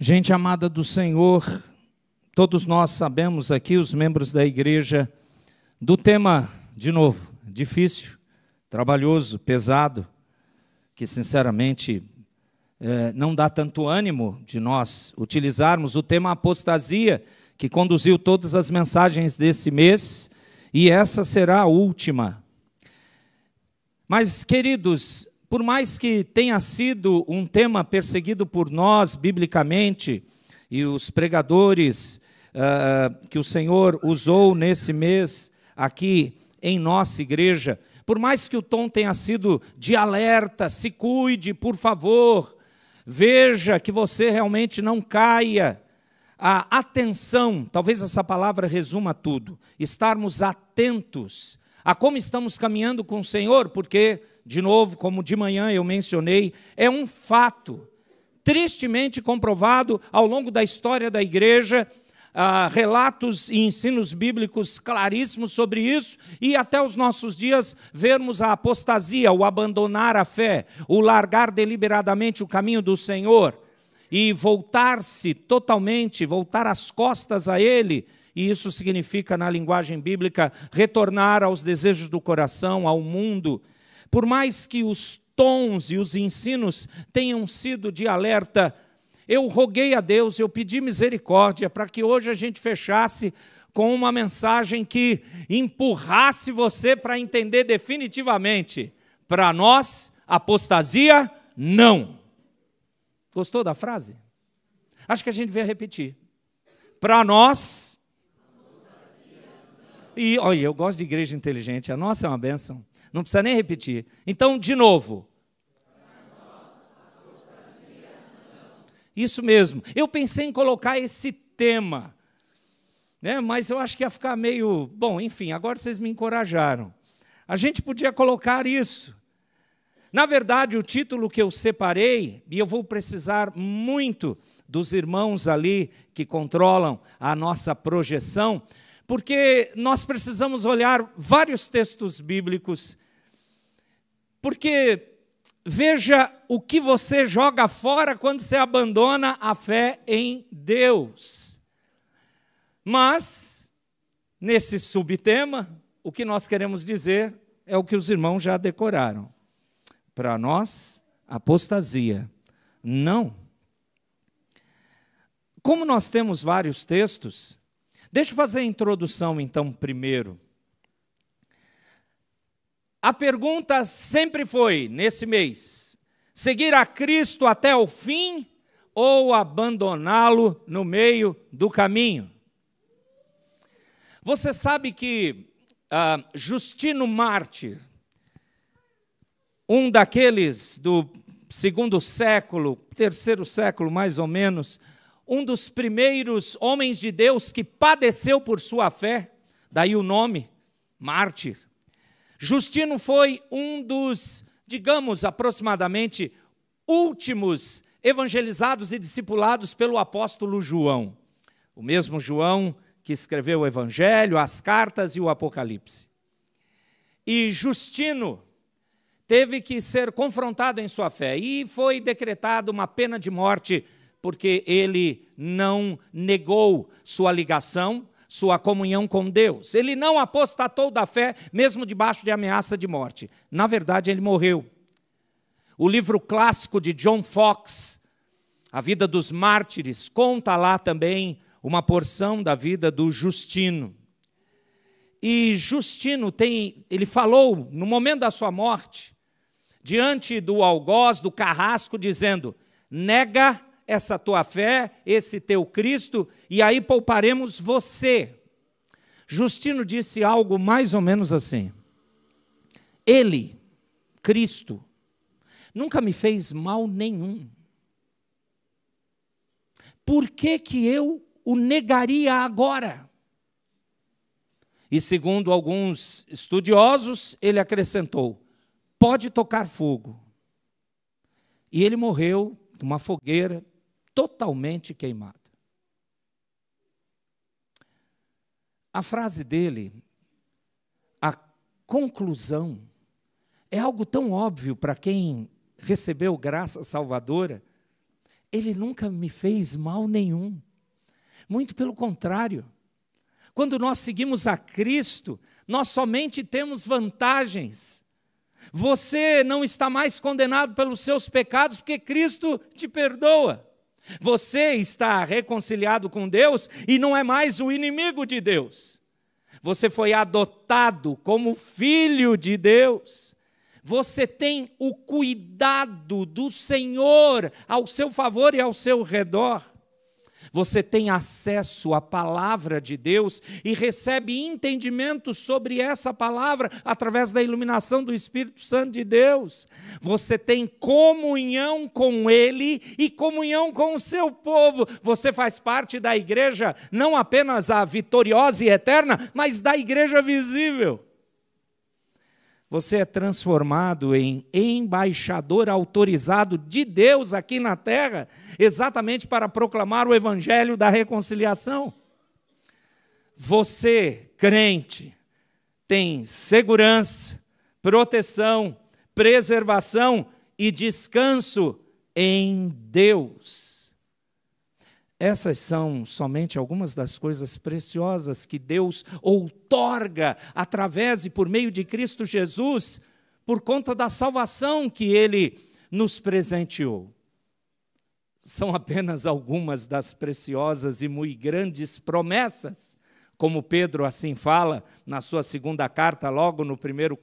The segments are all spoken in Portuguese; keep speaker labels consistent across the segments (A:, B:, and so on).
A: Gente amada do Senhor, todos nós sabemos aqui, os membros da igreja, do tema, de novo, difícil, trabalhoso, pesado, que sinceramente não dá tanto ânimo de nós utilizarmos o tema apostasia, que conduziu todas as mensagens desse mês, e essa será a última. Mas, queridos, por mais que tenha sido um tema perseguido por nós, biblicamente, e os pregadores que o Senhor usou nesse mês aqui em nossa igreja, por mais que o tom tenha sido de alerta, se cuide, por favor, veja que você realmente não caia. A atenção, talvez essa palavra resuma tudo, estarmos atentos a como estamos caminhando com o Senhor, porque, de novo, como de manhã eu mencionei, é um fato tristemente comprovado ao longo da história da igreja, relatos e ensinos bíblicos claríssimos sobre isso, e até os nossos dias vermos a apostasia, o abandonar a fé, o largar deliberadamente o caminho do Senhor e voltar-se totalmente, voltar as costas a Ele. E isso significa, na linguagem bíblica, retornar aos desejos do coração, ao mundo. Por mais que os tons e os ensinos tenham sido de alerta, eu roguei a Deus, eu pedi misericórdia para que hoje a gente fechasse com uma mensagem que empurrasse você para entender definitivamente. Para nós, apostasia, não. Gostou da frase? Acho que a gente vai repetir. Para nós... E, olha, eu gosto de igreja inteligente, a nossa é uma bênção, não precisa nem repetir. Então, de novo. Isso mesmo, eu pensei em colocar esse tema, né, mas eu acho que ia ficar meio... Bom, enfim, agora vocês me encorajaram. A gente podia colocar isso. Na verdade, o título que eu separei, e eu vou precisar muito dos irmãos ali que controlam a nossa projeção, porque nós precisamos olhar vários textos bíblicos, porque veja o que você joga fora quando você abandona a fé em Deus. Mas, nesse subtema, o que nós queremos dizer é o que os irmãos já decoraram. Para nós, apostasia, não. Como nós temos vários textos, deixa eu fazer a introdução, então, primeiro. A pergunta sempre foi, nesse mês, seguir a Cristo até o fim ou abandoná-lo no meio do caminho? Você sabe que Justino Mártir, um daqueles do segundo século, terceiro século mais ou menos, um dos primeiros homens de Deus que padeceu por sua fé, daí o nome, mártir. Justino foi um dos, digamos, aproximadamente, últimos evangelizados e discipulados pelo apóstolo João. O mesmo João que escreveu o Evangelho, as cartas e o Apocalipse. E Justino teve que ser confrontado em sua fé e foi decretada uma pena de morte porque ele não negou sua ligação, sua comunhão com Deus. Ele não apostatou da fé, mesmo debaixo de ameaça de morte. Na verdade, ele morreu. O livro clássico de John Foxe, A Vida dos Mártires, conta lá também uma porção da vida do Justino. E Justino ele falou, no momento da sua morte, diante do algoz, do carrasco, dizendo: nega essa tua fé, esse teu Cristo, e aí pouparemos você. Justino disse algo mais ou menos assim: Ele, Cristo, nunca me fez mal nenhum. Por que que eu o negaria agora? E segundo alguns estudiosos, ele acrescentou: pode tocar fogo. E ele morreu numa fogueira totalmente queimada. A frase dele, a conclusão, é algo tão óbvio para quem recebeu graça salvadora, Ele nunca me fez mal nenhum. Muito pelo contrário. Quando nós seguimos a Cristo, nós somente temos vantagens. Você não está mais condenado pelos seus pecados, porque Cristo te perdoa. Você está reconciliado com Deus e não é mais o inimigo de Deus. Você foi adotado como filho de Deus. Você tem o cuidado do Senhor ao seu favor e ao seu redor. Você tem acesso à palavra de Deus e recebe entendimento sobre essa palavra através da iluminação do Espírito Santo de Deus. Você tem comunhão com Ele e comunhão com o seu povo. Você faz parte da igreja, não apenas a vitoriosa e eterna, mas da igreja visível. Você é transformado em embaixador autorizado de Deus aqui na terra, exatamente para proclamar o evangelho da reconciliação. Você, crente, tem segurança, proteção, preservação e descanso em Deus. Essas são somente algumas das coisas preciosas que Deus outorga através e por meio de Cristo Jesus, por conta da salvação que Ele nos presenteou. São apenas algumas das preciosas e muito grandes promessas, como Pedro assim fala na sua segunda carta, logo no primeiro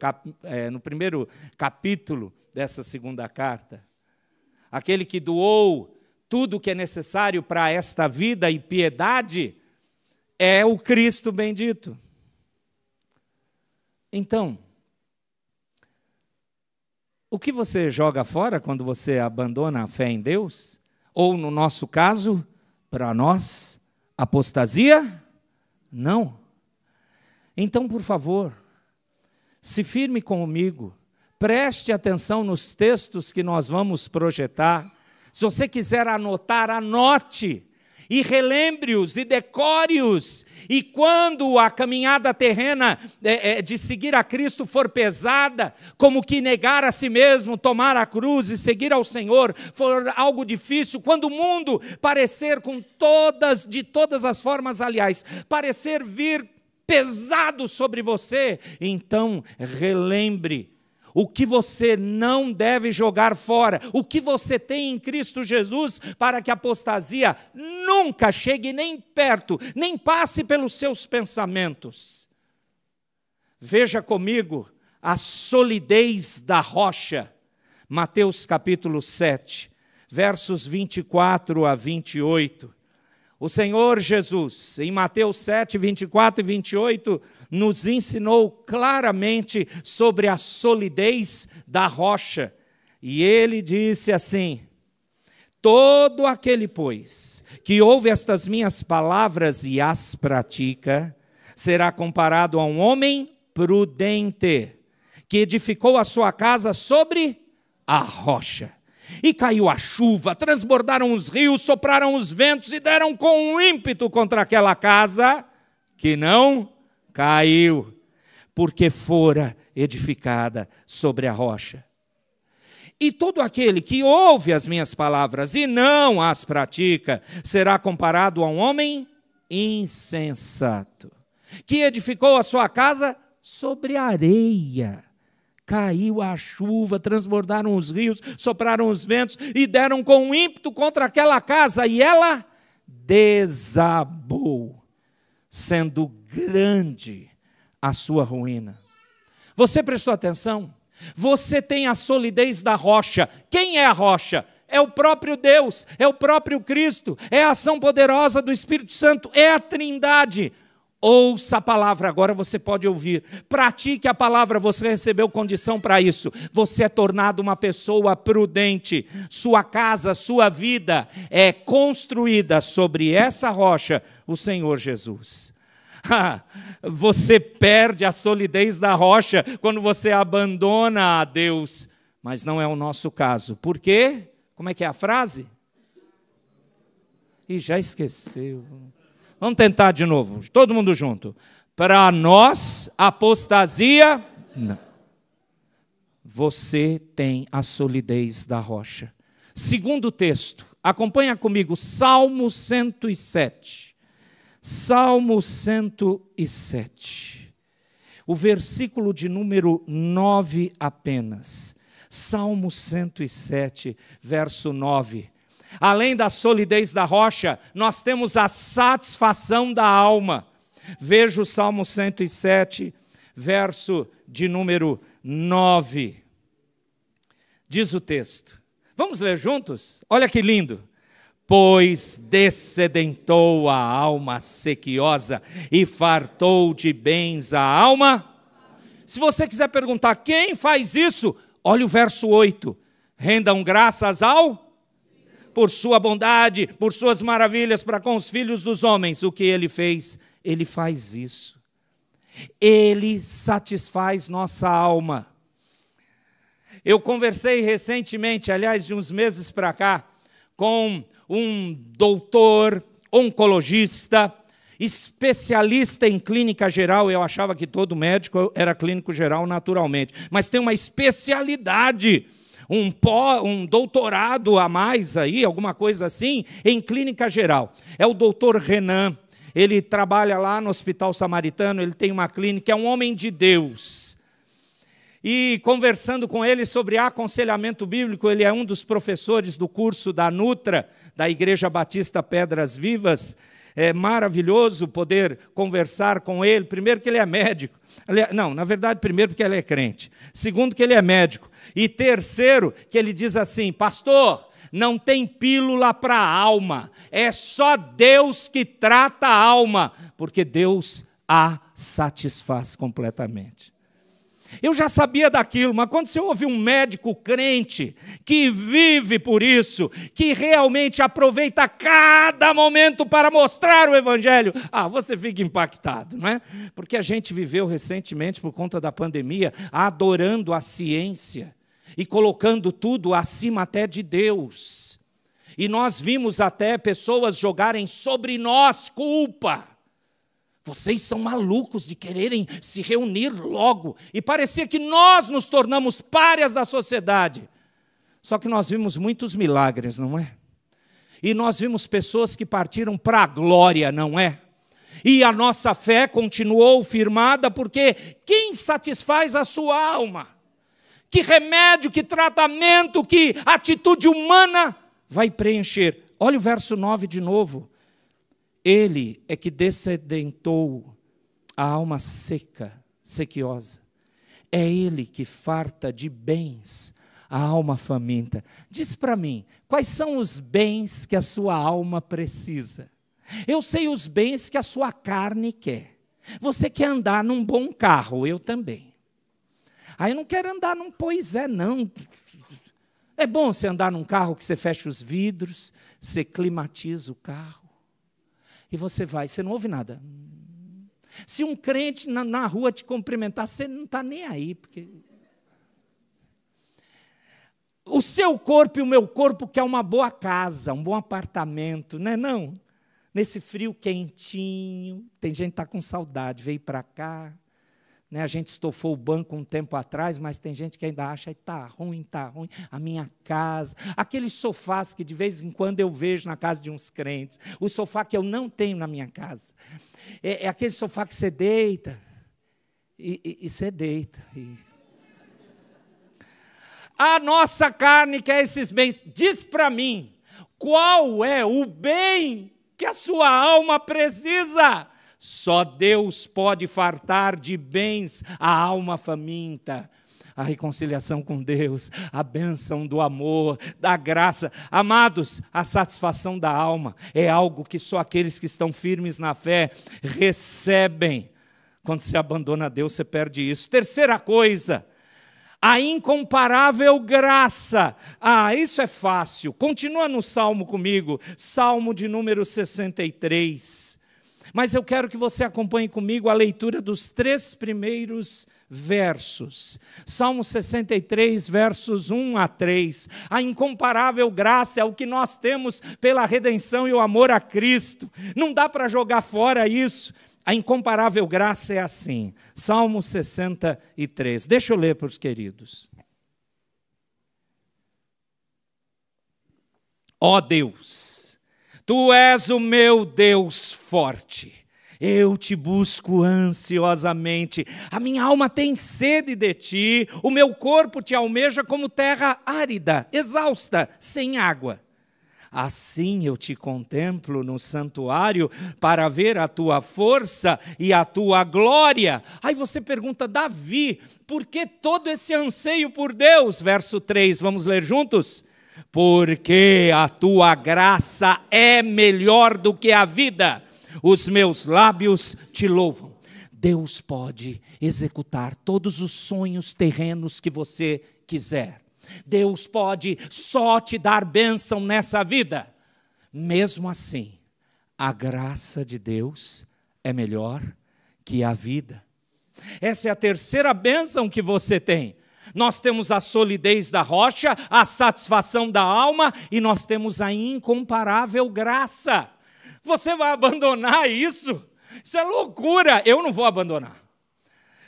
A: capítulo dessa segunda carta. Aquele que doou tudo o que é necessário para esta vida e piedade é o Cristo bendito. Então, o que você joga fora quando você abandona a fé em Deus? Ou, no nosso caso, para nós, apostasia? Não. Então, por favor, se firme comigo, preste atenção nos textos que nós vamos projetar. Se você quiser anotar, anote e relembre-os e decore-os. E quando a caminhada terrena de seguir a Cristo for pesada, como que negar a si mesmo, tomar a cruz e seguir ao Senhor for algo difícil, quando o mundo parecer de todas as formas, aliás, parecer vir pesado sobre você, então relembre o que você não deve jogar fora, o que você tem em Cristo Jesus, para que a apostasia nunca chegue nem perto, nem passe pelos seus pensamentos. Veja comigo a solidez da rocha, Mateus capítulo 7, versos 24 a 28. O Senhor Jesus, em Mateus 7, 24 e 28, nos ensinou claramente sobre a solidez da rocha. E ele disse assim: todo aquele, pois, que ouve estas minhas palavras e as pratica, será comparado a um homem prudente, que edificou a sua casa sobre a rocha. E caiu a chuva, transbordaram os rios, sopraram os ventos e deram com um ímpeto contra aquela casa, que não caiu, porque fora edificada sobre a rocha. E todo aquele que ouve as minhas palavras e não as pratica, será comparado a um homem insensato, que edificou a sua casa sobre a areia. Caiu a chuva, transbordaram os rios, sopraram os ventos e deram com ímpeto contra aquela casa, e ela desabou, sendo grande a sua ruína. Você prestou atenção? Você tem a solidez da rocha. Quem é a rocha? É o próprio Deus, é o próprio Cristo, é a ação poderosa do Espírito Santo, é a Trindade. Ouça a palavra, agora você pode ouvir. Pratique a palavra, você recebeu condição para isso. Você é tornado uma pessoa prudente. Sua casa, sua vida é construída sobre essa rocha, o Senhor Jesus. Você perde a solidez da rocha quando você abandona a Deus. Mas não é o nosso caso. Por quê? Como é que é a frase? Ih, já esqueceu. Vamos tentar de novo, todo mundo junto. Para nós, apostasia, não. Você tem a solidez da rocha. Segundo texto, Acompanha comigo, Salmo 107. Salmo 107. O versículo de número 9 apenas. Salmo 107, verso 9. Além da solidez da rocha, nós temos a satisfação da alma. Veja o Salmo 107, verso de número 9. Diz o texto. Vamos ler juntos? Olha que lindo. Pois dessedentou a alma sequiosa e fartou de bens a alma. Se você quiser perguntar quem faz isso, olha o verso 8. Rendam graças ao... por sua bondade, por suas maravilhas para com os filhos dos homens. O que ele fez? Ele faz isso. Ele satisfaz nossa alma. Eu conversei recentemente, aliás, de uns meses para cá, com um doutor oncologista, especialista em clínica geral. Eu achava que todo médico era clínico geral naturalmente, mas tem uma especialidade, um doutorado a mais aí, alguma coisa assim, em clínica geral. É o doutor Renan, ele trabalha lá no Hospital Samaritano, ele tem uma clínica, é um homem de Deus. E conversando com ele sobre aconselhamento bíblico, ele é um dos professores do curso da Nutra, da Igreja Batista Pedras Vivas. É maravilhoso poder conversar com ele. Primeiro que ele é médico. Não, na verdade, primeiro porque ele é crente. Segundo que ele é médico. E terceiro que ele diz assim, pastor, não tem pílula para a alma. É só Deus que trata a alma, porque Deus a satisfaz completamente. Eu já sabia daquilo, mas quando você ouve um médico crente que vive por isso, que realmente aproveita cada momento para mostrar o Evangelho, você fica impactado, não é? Porque a gente viveu recentemente, por conta da pandemia, adorando a ciência e colocando tudo acima até de Deus. E nós vimos até pessoas jogarem sobre nós culpa. Vocês são malucos de quererem se reunir logo. E parecia que nós nos tornamos párias da sociedade. Só que nós vimos muitos milagres, não é? E nós vimos pessoas que partiram para a glória, não é? E a nossa fé continuou firmada, porque quem satisfaz a sua alma? Que remédio, que tratamento, que atitude humana vai preencher? Olha o verso 9 de novo. Ele é que dessedentou a alma seca, sequiosa. É Ele que farta de bens a alma faminta. Diz para mim, quais são os bens que a sua alma precisa? Eu sei os bens que a sua carne quer. Você quer andar num bom carro, eu também. Eu não quero andar num Poisé, não. É bom você andar num carro que você fecha os vidros, você climatiza o carro. E você vai, você não ouve nada. Se um crente na rua te cumprimentar, você não está nem aí. Porque... o seu corpo e o meu corpo quer uma boa casa, um bom apartamento, não é não? Nesse frio quentinho, tem gente que está com saudade, veio para cá. A gente estofou o banco um tempo atrás, mas tem gente que ainda acha que está ruim, a minha casa. Aqueles sofás que de vez em quando eu vejo na casa de uns crentes. O sofá que eu não tenho na minha casa. É aquele sofá que você deita, e você deita. A nossa carne quer esses bens. Diz para mim, qual é o bem que a sua alma precisa? Só Deus pode fartar de bens a alma faminta. A reconciliação com Deus, a bênção do amor, da graça. Amados, a satisfação da alma é algo que só aqueles que estão firmes na fé recebem. Quando você abandona Deus, você perde isso. Terceira coisa, a incomparável graça. Isso é fácil. Continua no Salmo comigo, Salmo de número 63. Mas eu quero que você acompanhe comigo a leitura dos 3 primeiros versos. Salmo 63, versos 1 a 3. A incomparável graça é o que nós temos pela redenção e o amor a Cristo. Não dá para jogar fora isso. A incomparável graça é assim. Salmo 63. Deixa eu ler para os queridos. Ó Deus, Tu és o meu Deus forte. Eu te busco ansiosamente, a minha alma tem sede de ti, o meu corpo te almeja como terra árida, exausta, sem água. Assim eu te contemplo no santuário para ver a tua força e a tua glória. Aí você pergunta, Davi, por que todo esse anseio por Deus? Verso 3, vamos ler juntos? Porque a tua graça é melhor do que a vida. Os meus lábios te louvam. Deus pode executar todos os sonhos terrenos que você quiser. Deus pode só te dar bênção nessa vida. Mesmo assim, a graça de Deus é melhor que a vida. Essa é a terceira bênção que você tem. Nós temos a solidez da rocha, a satisfação da alma e nós temos a incomparável graça. Você vai abandonar isso? Isso é loucura. Eu não vou abandonar.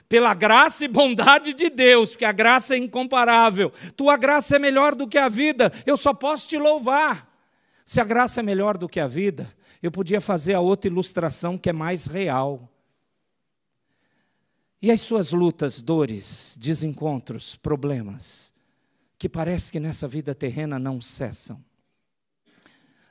A: Pela graça e bondade de Deus, porque a graça é incomparável. Tua graça é melhor do que a vida. Eu só posso te louvar. Se a graça é melhor do que a vida, eu podia fazer a outra ilustração que é mais real. E as suas lutas, dores, desencontros, problemas, que parece que nessa vida terrena não cessam.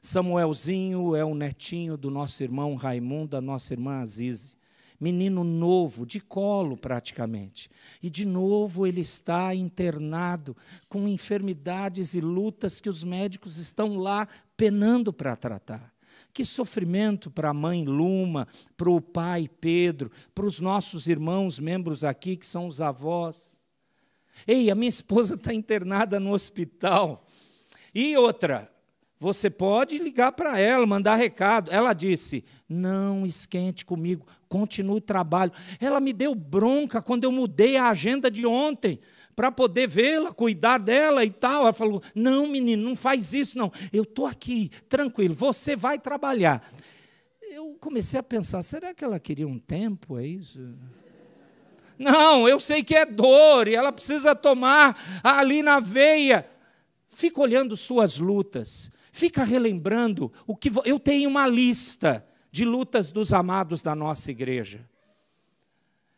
A: Samuelzinho é o netinho do nosso irmão Raimundo, da nossa irmã Azize. Menino novo, de colo praticamente. E de novo ele está internado com enfermidades e lutas que os médicos estão lá penando para tratar. Que sofrimento para a mãe Luma, para o pai Pedro, para os nossos irmãos, membros aqui que são os avós. Ei, a minha esposa está internada no hospital. E outra... Você pode ligar para ela, mandar recado. Ela disse, não esquente comigo, continue o trabalho. Ela me deu bronca quando eu mudei a agenda de ontem, para poder vê-la, cuidar dela e tal. Ela falou, não menino, não faz isso não. Eu estou aqui, tranquilo, você vai trabalhar. Eu comecei a pensar, será que ela queria um tempo, é isso? Não, eu sei que é dor e ela precisa tomar ali na veia. Fica olhando suas lutas. Fica relembrando o que eu tenho uma lista de lutas dos amados da nossa igreja,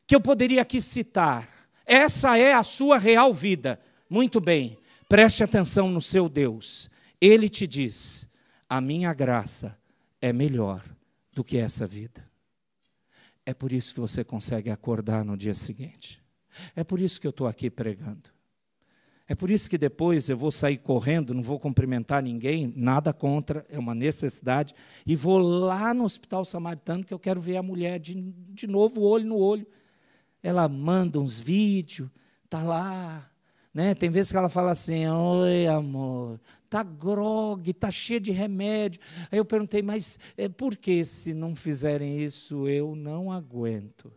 A: que eu poderia aqui citar. Essa é a sua real vida. Muito bem, preste atenção no seu Deus. Ele te diz, a minha graça é melhor do que essa vida. É por isso que você consegue acordar no dia seguinte. É por isso que eu estou aqui pregando. É por isso que depois eu vou sair correndo, não vou cumprimentar ninguém, nada contra, é uma necessidade, e vou lá no Hospital Samaritano, que eu quero ver a mulher de novo, olho no olho. Ela manda uns vídeos, está lá, né? Tem vezes que ela fala assim, oi amor, está grogue, está cheia de remédio. Aí eu perguntei, mas por que se não fizerem isso eu não aguento?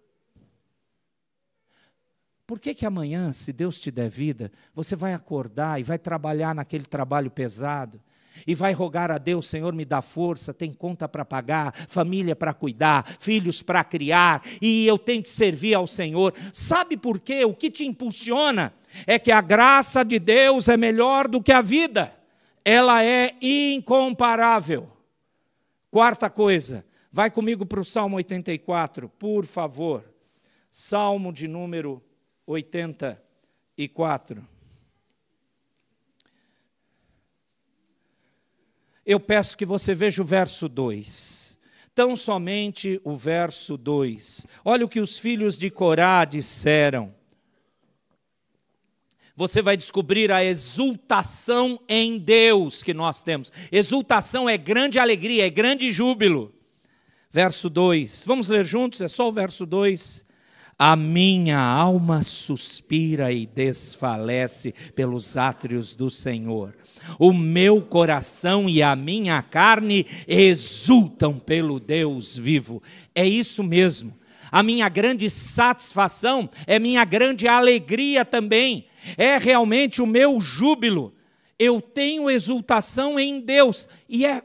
A: Por que amanhã, se Deus te der vida, você vai acordar e vai trabalhar naquele trabalho pesado e vai rogar a Deus, Senhor, me dá força, tem conta para pagar, família para cuidar, filhos para criar e eu tenho que servir ao Senhor. Sabe por quê? O que te impulsiona é que a graça de Deus é melhor do que a vida. Ela é incomparável. Quarta coisa, vai comigo para o Salmo 84, por favor. Salmo de número 84. Eu peço que você veja o verso 2. Tão somente o verso 2. Olha o que os filhos de Corá disseram. Você vai descobrir a exultação em Deus que nós temos. Exultação é grande alegria, é grande júbilo. Verso 2. Vamos ler juntos? É só o verso 2. A minha alma suspira e desfalece pelos átrios do Senhor. O meu coração e a minha carne exultam pelo Deus vivo. É isso mesmo. A minha grande satisfação é minha grande alegria também. É realmente o meu júbilo. Eu tenho exultação em Deus. E é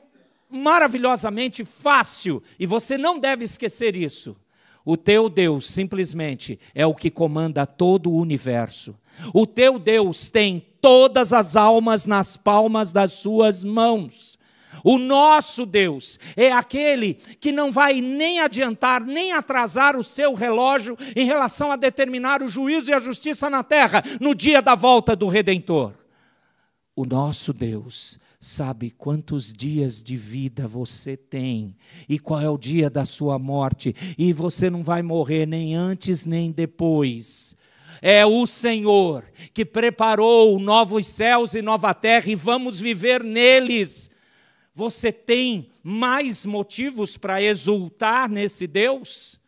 A: maravilhosamente fácil. E você não deve esquecer isso. O teu Deus simplesmente é o que comanda todo o universo. O teu Deus tem todas as almas nas palmas das suas mãos. O nosso Deus é aquele que não vai nem adiantar, nem atrasar o seu relógio em relação a determinar o juízo e a justiça na terra, no dia da volta do Redentor. O nosso Deus sabe quantos dias de vida você tem e qual é o dia da sua morte, e você não vai morrer nem antes nem depois. É o Senhor que preparou novos céus e nova terra e vamos viver neles. Você tem mais motivos para exultar nesse Deus?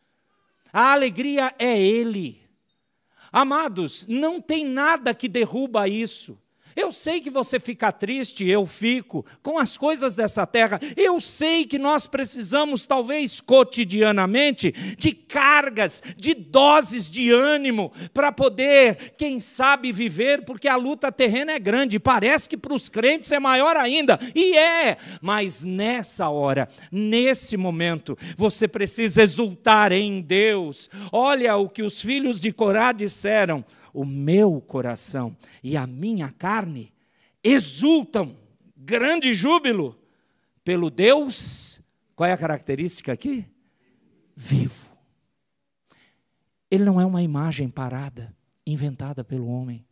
A: A alegria é Ele. Amados, não tem nada que derruba isso. Eu sei que você fica triste, eu fico, com as coisas dessa terra. Eu sei que nós precisamos, talvez cotidianamente, de cargas, de doses de ânimo, para poder, quem sabe, viver, porque a luta terrena é grande, e parece que para os crentes é maior ainda, e é. Mas nessa hora, nesse momento, você precisa exultar em Deus. Olha o que os filhos de Corá disseram: o meu coração e a minha carne exultam, grande júbilo, pelo Deus, qual é a característica aqui? Vivo. Ele não é uma imagem parada, inventada pelo homem.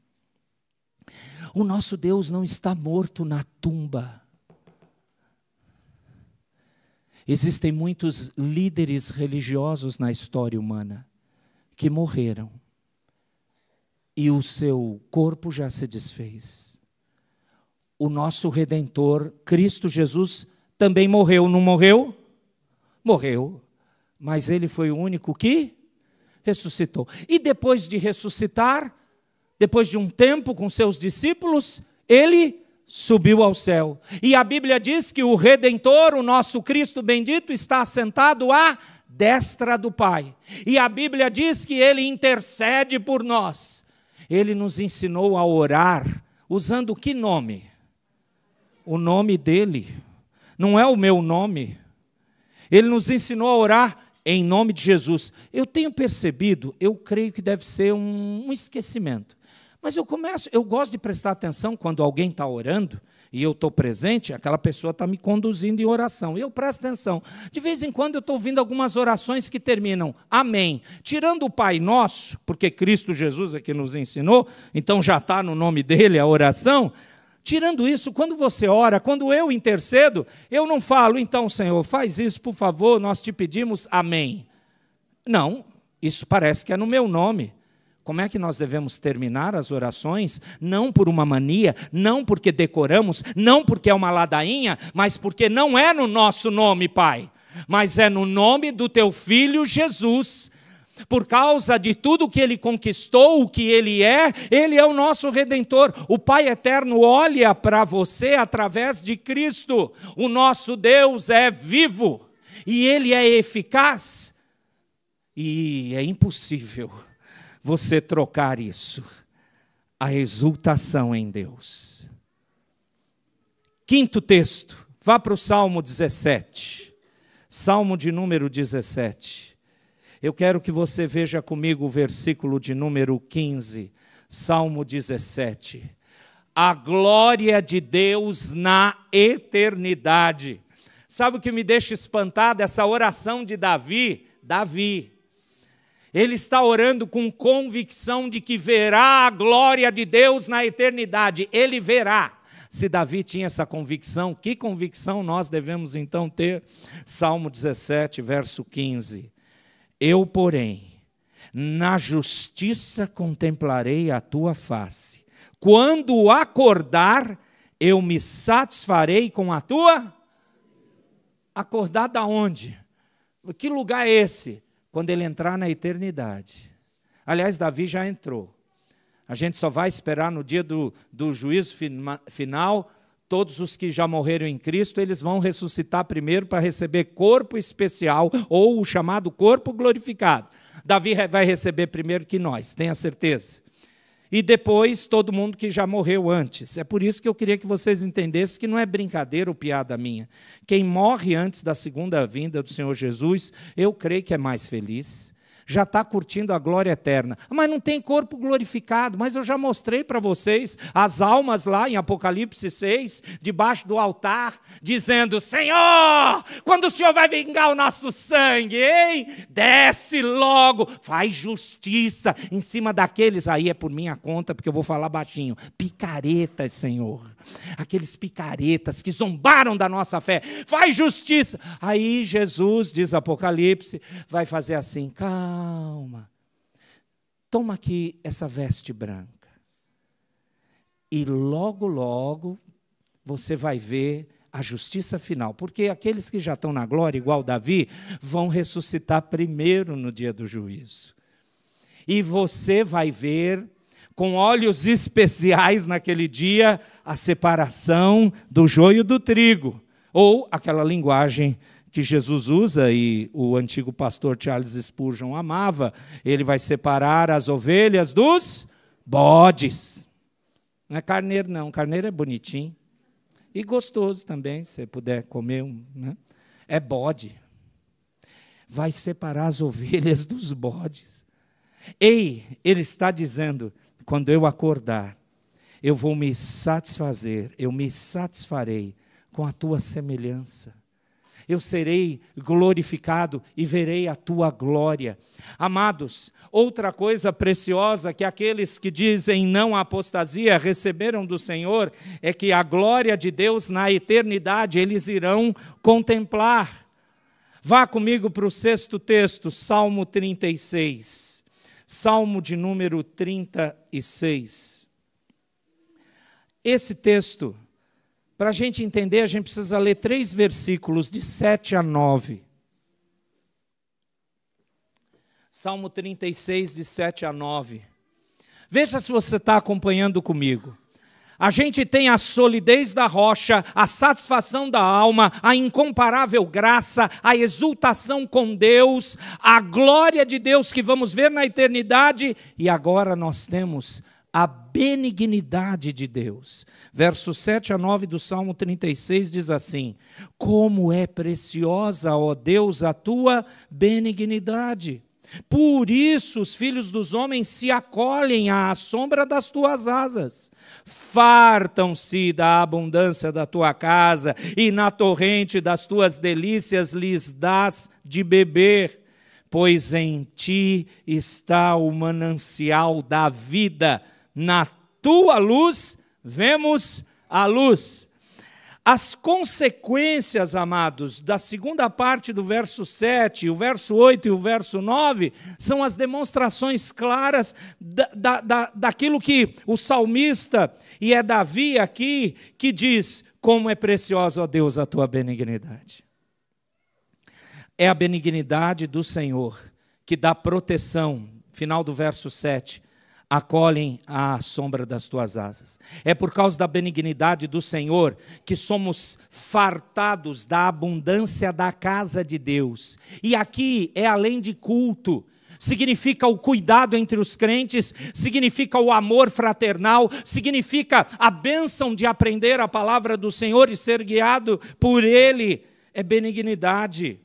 A: O nosso Deus não está morto na tumba. Existem muitos líderes religiosos na história humana que morreram e o seu corpo já se desfez. O nosso Redentor, Cristo Jesus, também morreu, não morreu? Morreu, mas Ele foi o único que ressuscitou. E depois de ressuscitar, depois de um tempo com seus discípulos, Ele subiu ao céu. E a Bíblia diz que o Redentor, o nosso Cristo bendito, está assentado à destra do Pai. E a Bíblia diz que Ele intercede por nós. Ele nos ensinou a orar usando que nome? O nome dele, não é o meu nome. Ele nos ensinou a orar em nome de Jesus. Eu tenho percebido, eu creio que deve ser um esquecimento. Mas eu gosto de prestar atenção quando alguém está orando e eu estou presente, aquela pessoa está me conduzindo em oração. E eu presto atenção. De vez em quando eu estou ouvindo algumas orações que terminam amém. Tirando o Pai Nosso, porque Cristo Jesus é que nos ensinou, então já está no nome dele a oração. Tirando isso, quando você ora, quando eu intercedo, eu não falo, então, Senhor, faz isso, por favor, nós te pedimos amém. Não, isso parece que é no meu nome. Como é que nós devemos terminar as orações? Não por uma mania, não porque decoramos, não porque é uma ladainha, mas porque não é no nosso nome, Pai, mas é no nome do teu Filho Jesus. Por causa de tudo que Ele conquistou, o que Ele é o nosso Redentor. O Pai Eterno olha para você através de Cristo. O nosso Deus é vivo e Ele é eficaz. E é impossível você trocar isso, a exultação em Deus. Quinto texto, vá para o Salmo 17, Salmo de número 17. Eu quero que você veja comigo o versículo de número 15, Salmo 17. A glória de Deus na eternidade. Sabe o que me deixa espantado? Essa oração de Davi. Ele está orando com convicção de que verá a glória de Deus na eternidade. Ele verá. Se Davi tinha essa convicção, que convicção nós devemos então ter? Salmo 17, verso 15. Eu, porém, na justiça contemplarei a tua face. Quando acordar, eu me satisfarei com a tua... Acordar da onde? Que lugar é esse? Quando ele entrar na eternidade. Aliás, Davi já entrou. A gente só vai esperar no dia do juízo final. Todos os que já morreram em Cristo, eles vão ressuscitar primeiro para receber corpo especial, ou o chamado corpo glorificado. Davi vai receber primeiro que nós, tenha certeza. E depois todo mundo que já morreu antes. É por isso que eu queria que vocês entendessem que não é brincadeira ou piada minha. Quem morre antes da segunda vinda do Senhor Jesus, eu creio que é mais feliz. já está curtindo a glória eterna. Mas não tem corpo glorificado. Mas eu já mostrei para vocês as almas lá em Apocalipse 6, debaixo do altar, dizendo: Senhor, quando o Senhor vai vingar o nosso sangue, hein? Desce logo, faz justiça em cima daqueles, aí é por minha conta, porque eu vou falar baixinho, picaretas, Senhor. Aqueles picaretas que zombaram da nossa fé, faz justiça. Aí Jesus, diz Apocalipse, vai fazer assim: calma, toma aqui essa veste branca. E logo, logo, você vai ver a justiça final. Porque aqueles que já estão na glória, igual Davi, vão ressuscitar primeiro no dia do juízo. E você vai ver, com olhos especiais naquele dia, a separação do joio do trigo. Ou aquela linguagem que Jesus usa e o antigo pastor Charles Spurgeon amava, ele vai separar as ovelhas dos bodes. Não é carneiro não, carneiro é bonitinho e gostoso também, se você puder comer, né? É bode. Vai separar as ovelhas dos bodes. Ei, ele está dizendo, quando eu acordar, eu vou me satisfazer, eu me satisfarei com a tua semelhança. Eu serei glorificado e verei a tua glória. Amados, outra coisa preciosa que aqueles que dizem não à apostasia receberam do Senhor é que a glória de Deus na eternidade eles irão contemplar. Vá comigo para o sexto texto, Salmo 36. Salmo de número 36. Esse texto, para a gente entender, a gente precisa ler 3 versículos, de 7 a 9. Salmo 36, de 7 a 9. Veja se você está acompanhando comigo. A gente tem a solidez da rocha, a satisfação da alma, a incomparável graça, a exultação com Deus, a glória de Deus que vamos ver na eternidade, e agora nós temos a benignidade de Deus. Versos 7 a 9 do Salmo 36 diz assim: como é preciosa, ó Deus, a tua benignidade. Por isso os filhos dos homens se acolhem à sombra das tuas asas. Fartam-se da abundância da tua casa, e na torrente das tuas delícias lhes dás de beber. Pois em ti está o manancial da vida, na tua luz vemos a luz. As consequências, amados, da segunda parte do verso 7, o verso 8 e o verso 9, são as demonstrações claras daquilo que o salmista, e é Davi aqui, que diz: como é preciosa, ó Deus, a tua benignidade. É a benignidade do Senhor que dá proteção, final do verso 7, acolhem à sombra das tuas asas. É por causa da benignidade do Senhor que somos fartados da abundância da casa de Deus. E aqui é além de culto, significa o cuidado entre os crentes, significa o amor fraternal, significa a bênção de aprender a palavra do Senhor e ser guiado por Ele. É benignidade.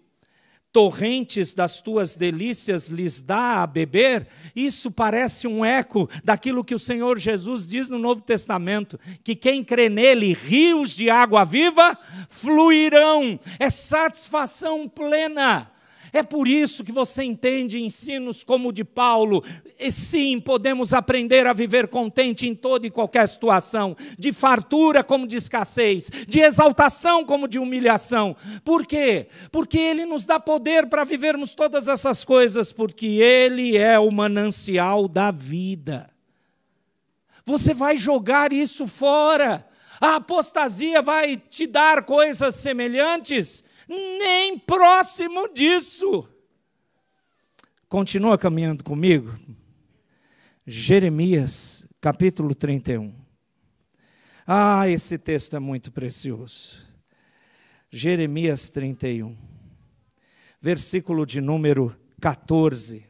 A: Torrentes das tuas delícias lhes dá a beber. Isso parece um eco daquilo que o Senhor Jesus diz no Novo Testamento, que quem crê nele, rios de água viva fluirão. É satisfação plena. É por isso que você entende ensinos como o de Paulo. E sim, podemos aprender a viver contente em toda e qualquer situação, de fartura como de escassez, de exaltação como de humilhação. Por quê? Porque Ele nos dá poder para vivermos todas essas coisas, porque Ele é o manancial da vida. Você vai jogar isso fora. A apostasia vai te dar coisas semelhantes? Nem próximo disso. Continua caminhando comigo. Jeremias, capítulo 31. Ah, esse texto é muito precioso. Jeremias 31, versículo de número 14.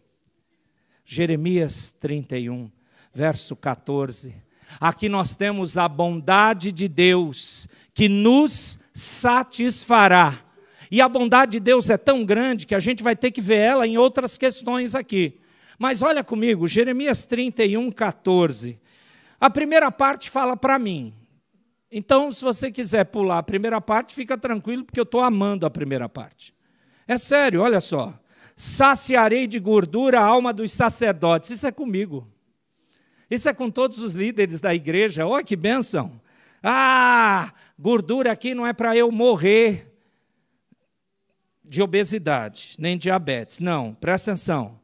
A: Jeremias 31, verso 14. Aqui nós temos a bondade de Deus que nos satisfará E a bondade de Deus é tão grande que a gente vai ter que ver ela em outras questões aqui. Mas olha comigo, Jeremias 31, 14. A primeira parte fala para mim. Então, se você quiser pular a primeira parte, fica tranquilo, porque eu estou amando a primeira parte. É sério, olha só. Saciarei de gordura a alma dos sacerdotes. Isso é comigo. Isso é com todos os líderes da igreja. Olha que bênção. Ah, gordura aqui não é para eu morrer de obesidade, nem diabetes. Não, presta atenção.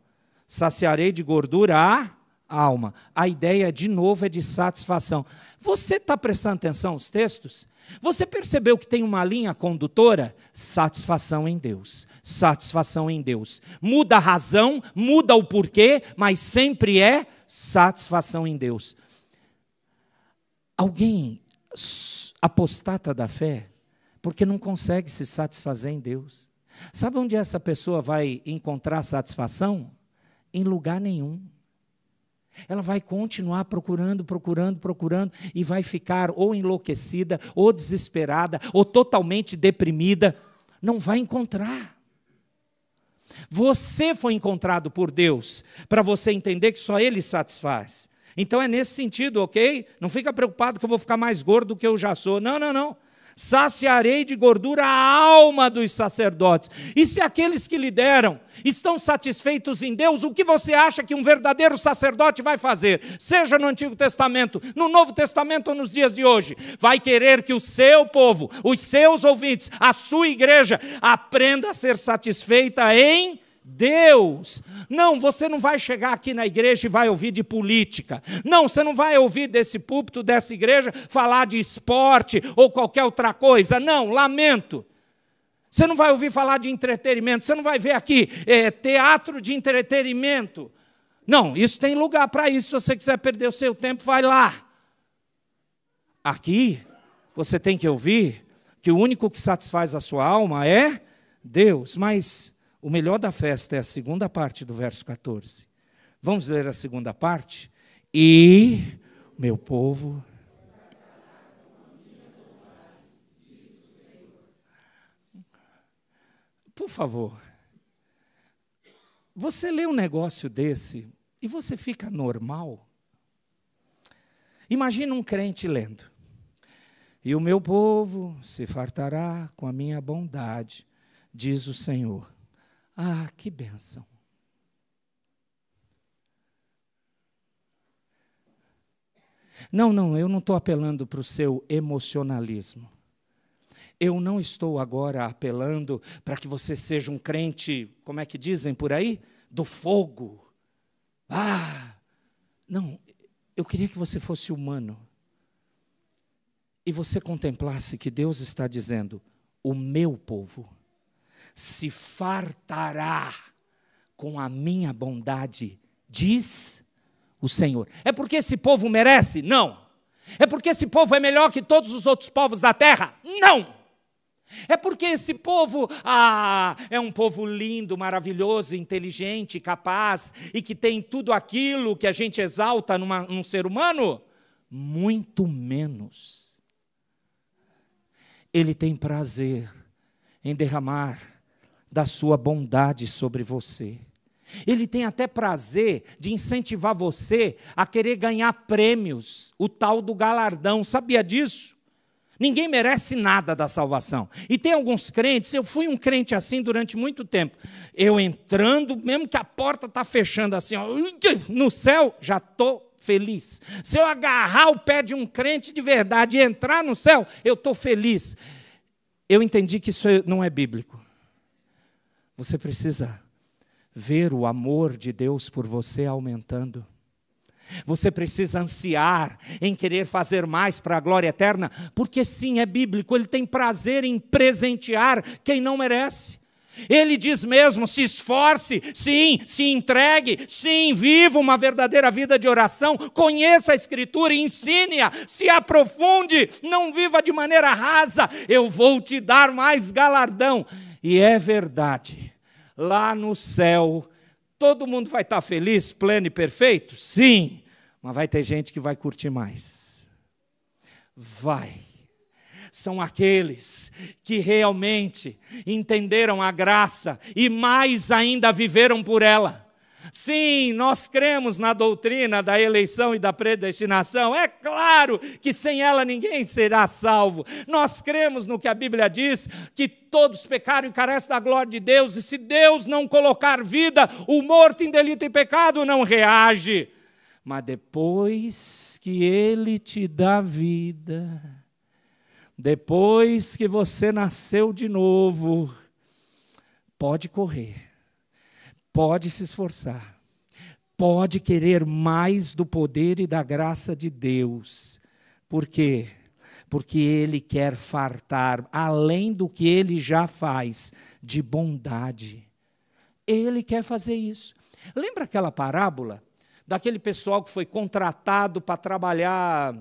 A: Saciarei de gordura a alma. A ideia, de novo, é de satisfação. Você está prestando atenção aos textos? Você percebeu que tem uma linha condutora? Satisfação em Deus. Satisfação em Deus. Muda a razão, muda o porquê, mas sempre é satisfação em Deus. Alguém apostata da fé porque não consegue se satisfazer em Deus. Sabe onde essa pessoa vai encontrar satisfação? Em lugar nenhum. Ela vai continuar procurando, e vai ficar ou enlouquecida, ou desesperada, ou totalmente deprimida. Não vai encontrar. Você foi encontrado por Deus, para você entender que só Ele satisfaz. Então é nesse sentido, ok? Não fica preocupado que eu vou ficar mais gordo do que eu já sou. Não, não, não. Saciarei de gordura a alma dos sacerdotes. E se aqueles que lideram estão satisfeitos em Deus, o que você acha que um verdadeiro sacerdote vai fazer? Seja no Antigo Testamento, no Novo Testamento ou nos dias de hoje. Vai querer que o seu povo, os seus ouvintes, a sua igreja, aprenda a ser satisfeita em Deus. Não, você não vai chegar aqui na igreja e vai ouvir de política. Não, você não vai ouvir desse púlpito, dessa igreja, falar de esporte ou qualquer outra coisa. Não, lamento. Você não vai ouvir falar de entretenimento. Você não vai ver aqui teatro de entretenimento. Não, isso tem lugar para isso. Se você quiser perder o seu tempo, vai lá. Aqui, você tem que ouvir que o único que satisfaz a sua alma é Deus. Mas o melhor da festa é a segunda parte do verso 14. Vamos ler a segunda parte? E meu povo... Por favor, você lê um negócio desse e você fica normal? Imagina um crente lendo. E o meu povo se fartará com a minha bondade, diz o Senhor. Ah, que bênção. Não, eu não estou apelando para o seu emocionalismo. Eu não estou agora apelando para que você seja um crente, como é que dizem por aí? Do fogo. Ah, não, eu queria que você fosse humano. E você contemplasse que Deus está dizendo, o meu povo se fartará com a minha bondade, diz o Senhor. É porque esse povo merece? Não. É porque esse povo é melhor que todos os outros povos da terra? Não. É porque esse povo é um povo lindo, maravilhoso, inteligente, capaz e que tem tudo aquilo que a gente exalta num ser humano? Muito menos. Ele tem prazer em derramar da sua bondade sobre você. Ele tem até prazer de incentivar você a querer ganhar prêmios, o tal do galardão. Sabia disso? Ninguém merece nada da salvação. E tem alguns crentes, eu fui um crente assim durante muito tempo. Eu entrando, mesmo que a porta está fechando assim, ó, no céu, já estou feliz. Se eu agarrar o pé de um crente de verdade e entrar no céu, eu estou feliz. Eu entendi que isso não é bíblico. Você precisa ver o amor de Deus por você aumentando. Você precisa ansiar em querer fazer mais para a glória eterna, porque sim, é bíblico, Ele tem prazer em presentear quem não merece. Ele diz mesmo, se esforce, sim, se entregue, sim, viva uma verdadeira vida de oração, conheça a Escritura, ensine-a, se aprofunde, não viva de maneira rasa, eu vou te dar mais galardão. E é verdade, lá no céu, todo mundo vai estar feliz, pleno e perfeito? Sim, mas vai ter gente que vai curtir mais. Vai. são aqueles que realmente entenderam a graça e mais ainda viveram por ela. Sim, nós cremos na doutrina da eleição e da predestinação. É claro que sem ela ninguém será salvo. Nós cremos no que a Bíblia diz, que todos pecaram e carecem da glória de Deus, e se Deus não colocar vida, o morto em delito e pecado não reage. Mas depois que Ele te dá vida, depois que você nasceu de novo, pode correr. Pode se esforçar, pode querer mais do poder e da graça de Deus. Por quê? Porque Ele quer fartar, além do que Ele já faz, de bondade. Ele quer fazer isso. Lembra aquela parábola daquele pessoal que foi contratado para trabalhar?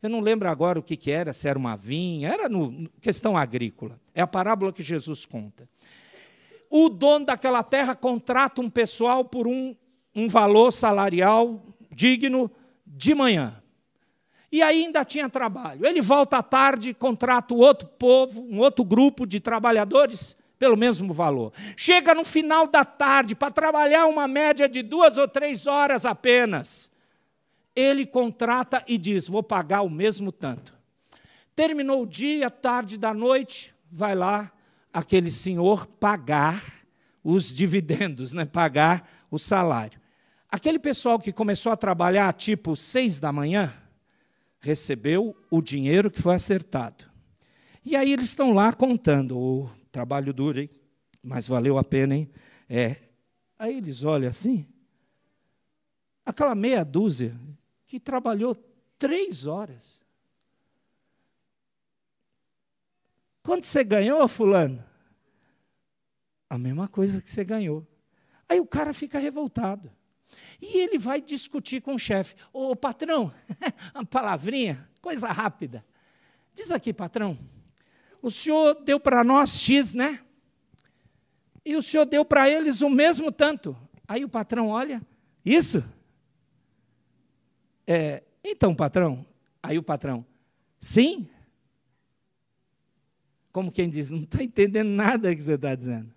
A: Eu não lembro agora o que era, se era uma vinha, era questão agrícola. É a parábola que Jesus conta. O dono daquela terra contrata um pessoal por um valor salarial digno de manhã. E ainda tinha trabalho. Ele volta à tarde, contrata outro povo, um outro grupo de trabalhadores, pelo mesmo valor. Chega no final da tarde, para trabalhar uma média de 2 ou 3 horas apenas. Ele contrata e diz, vou pagar o mesmo tanto. Terminou o dia, tarde da noite, vai lá, aquele senhor pagar os dividendos, né? Pagar o salário. Aquele pessoal que começou a trabalhar tipo 6 da manhã, recebeu o dinheiro que foi acertado. E aí eles estão lá contando, o trabalho duro, hein? Mas valeu a pena, hein? Aí eles olham assim, aquela meia dúzia que trabalhou 3 horas. Quanto você ganhou, fulano? A mesma coisa que você ganhou. Aí o cara fica revoltado. E ele vai discutir com o chefe. Ô, patrão, uma palavrinha, coisa rápida. Diz aqui, patrão, o senhor deu para nós X, né? E o senhor deu para eles o mesmo tanto. Aí o patrão olha, isso? Então, patrão. Aí o patrão, sim? Como quem diz, não está entendendo nada que você está dizendo.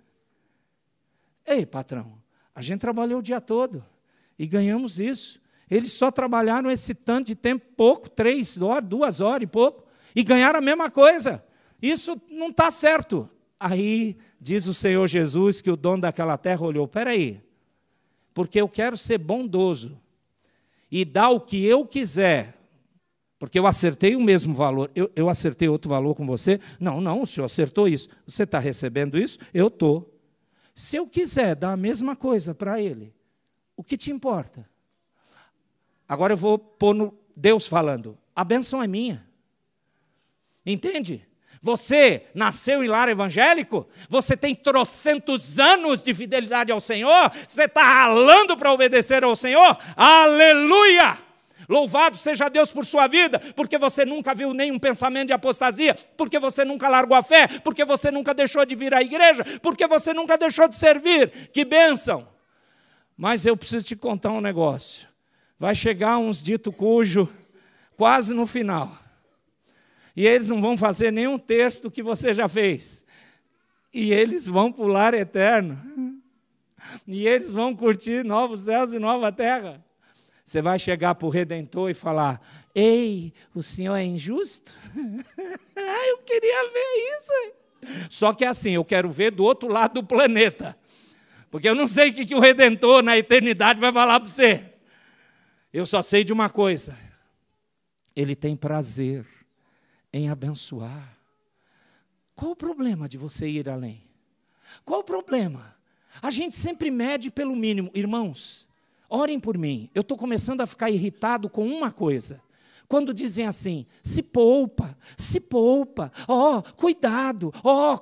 A: Ei, patrão, a gente trabalhou o dia todo e ganhamos isso. Eles só trabalharam esse tanto de tempo, pouco, 3 horas, 2 horas e pouco, e ganharam a mesma coisa. Isso não está certo. Aí diz o Senhor Jesus que o dono daquela terra olhou, espera aí, porque eu quero ser bondoso e dar o que eu quiser, porque eu acertei o mesmo valor. Eu acertei outro valor com você? Não, o senhor acertou isso. Você está recebendo isso? Eu estou. Se eu quiser dar a mesma coisa para ele, o que te importa? Agora eu vou pôr no Deus falando, a bênção é minha. Entende? Você nasceu em lar evangélico, você tem trocentos anos de fidelidade ao Senhor, você está ralando para obedecer ao Senhor, aleluia! Louvado seja Deus por sua vida, porque você nunca viu nenhum pensamento de apostasia, porque você nunca largou a fé, porque você nunca deixou de vir à igreja, porque você nunca deixou de servir. Que bênção! Mas eu preciso te contar um negócio. Vai chegar uns dito cujo quase no final. E eles não vão fazer nenhum terço do que você já fez. E eles vão para o lar eterno. E eles vão curtir novos céus e nova terra. Você vai chegar para o Redentor e falar, ei, o senhor é injusto? Eu queria ver isso. Só que é assim, eu quero ver do outro lado do planeta. Porque eu não sei o que o Redentor na eternidade vai falar para você. Eu só sei de uma coisa. Ele tem prazer em abençoar. Qual o problema de você ir além? Qual o problema? A gente sempre mede pelo mínimo. Irmãos, orem por mim. Eu estou começando a ficar irritado com uma coisa. Quando dizem assim, se poupa, cuidado,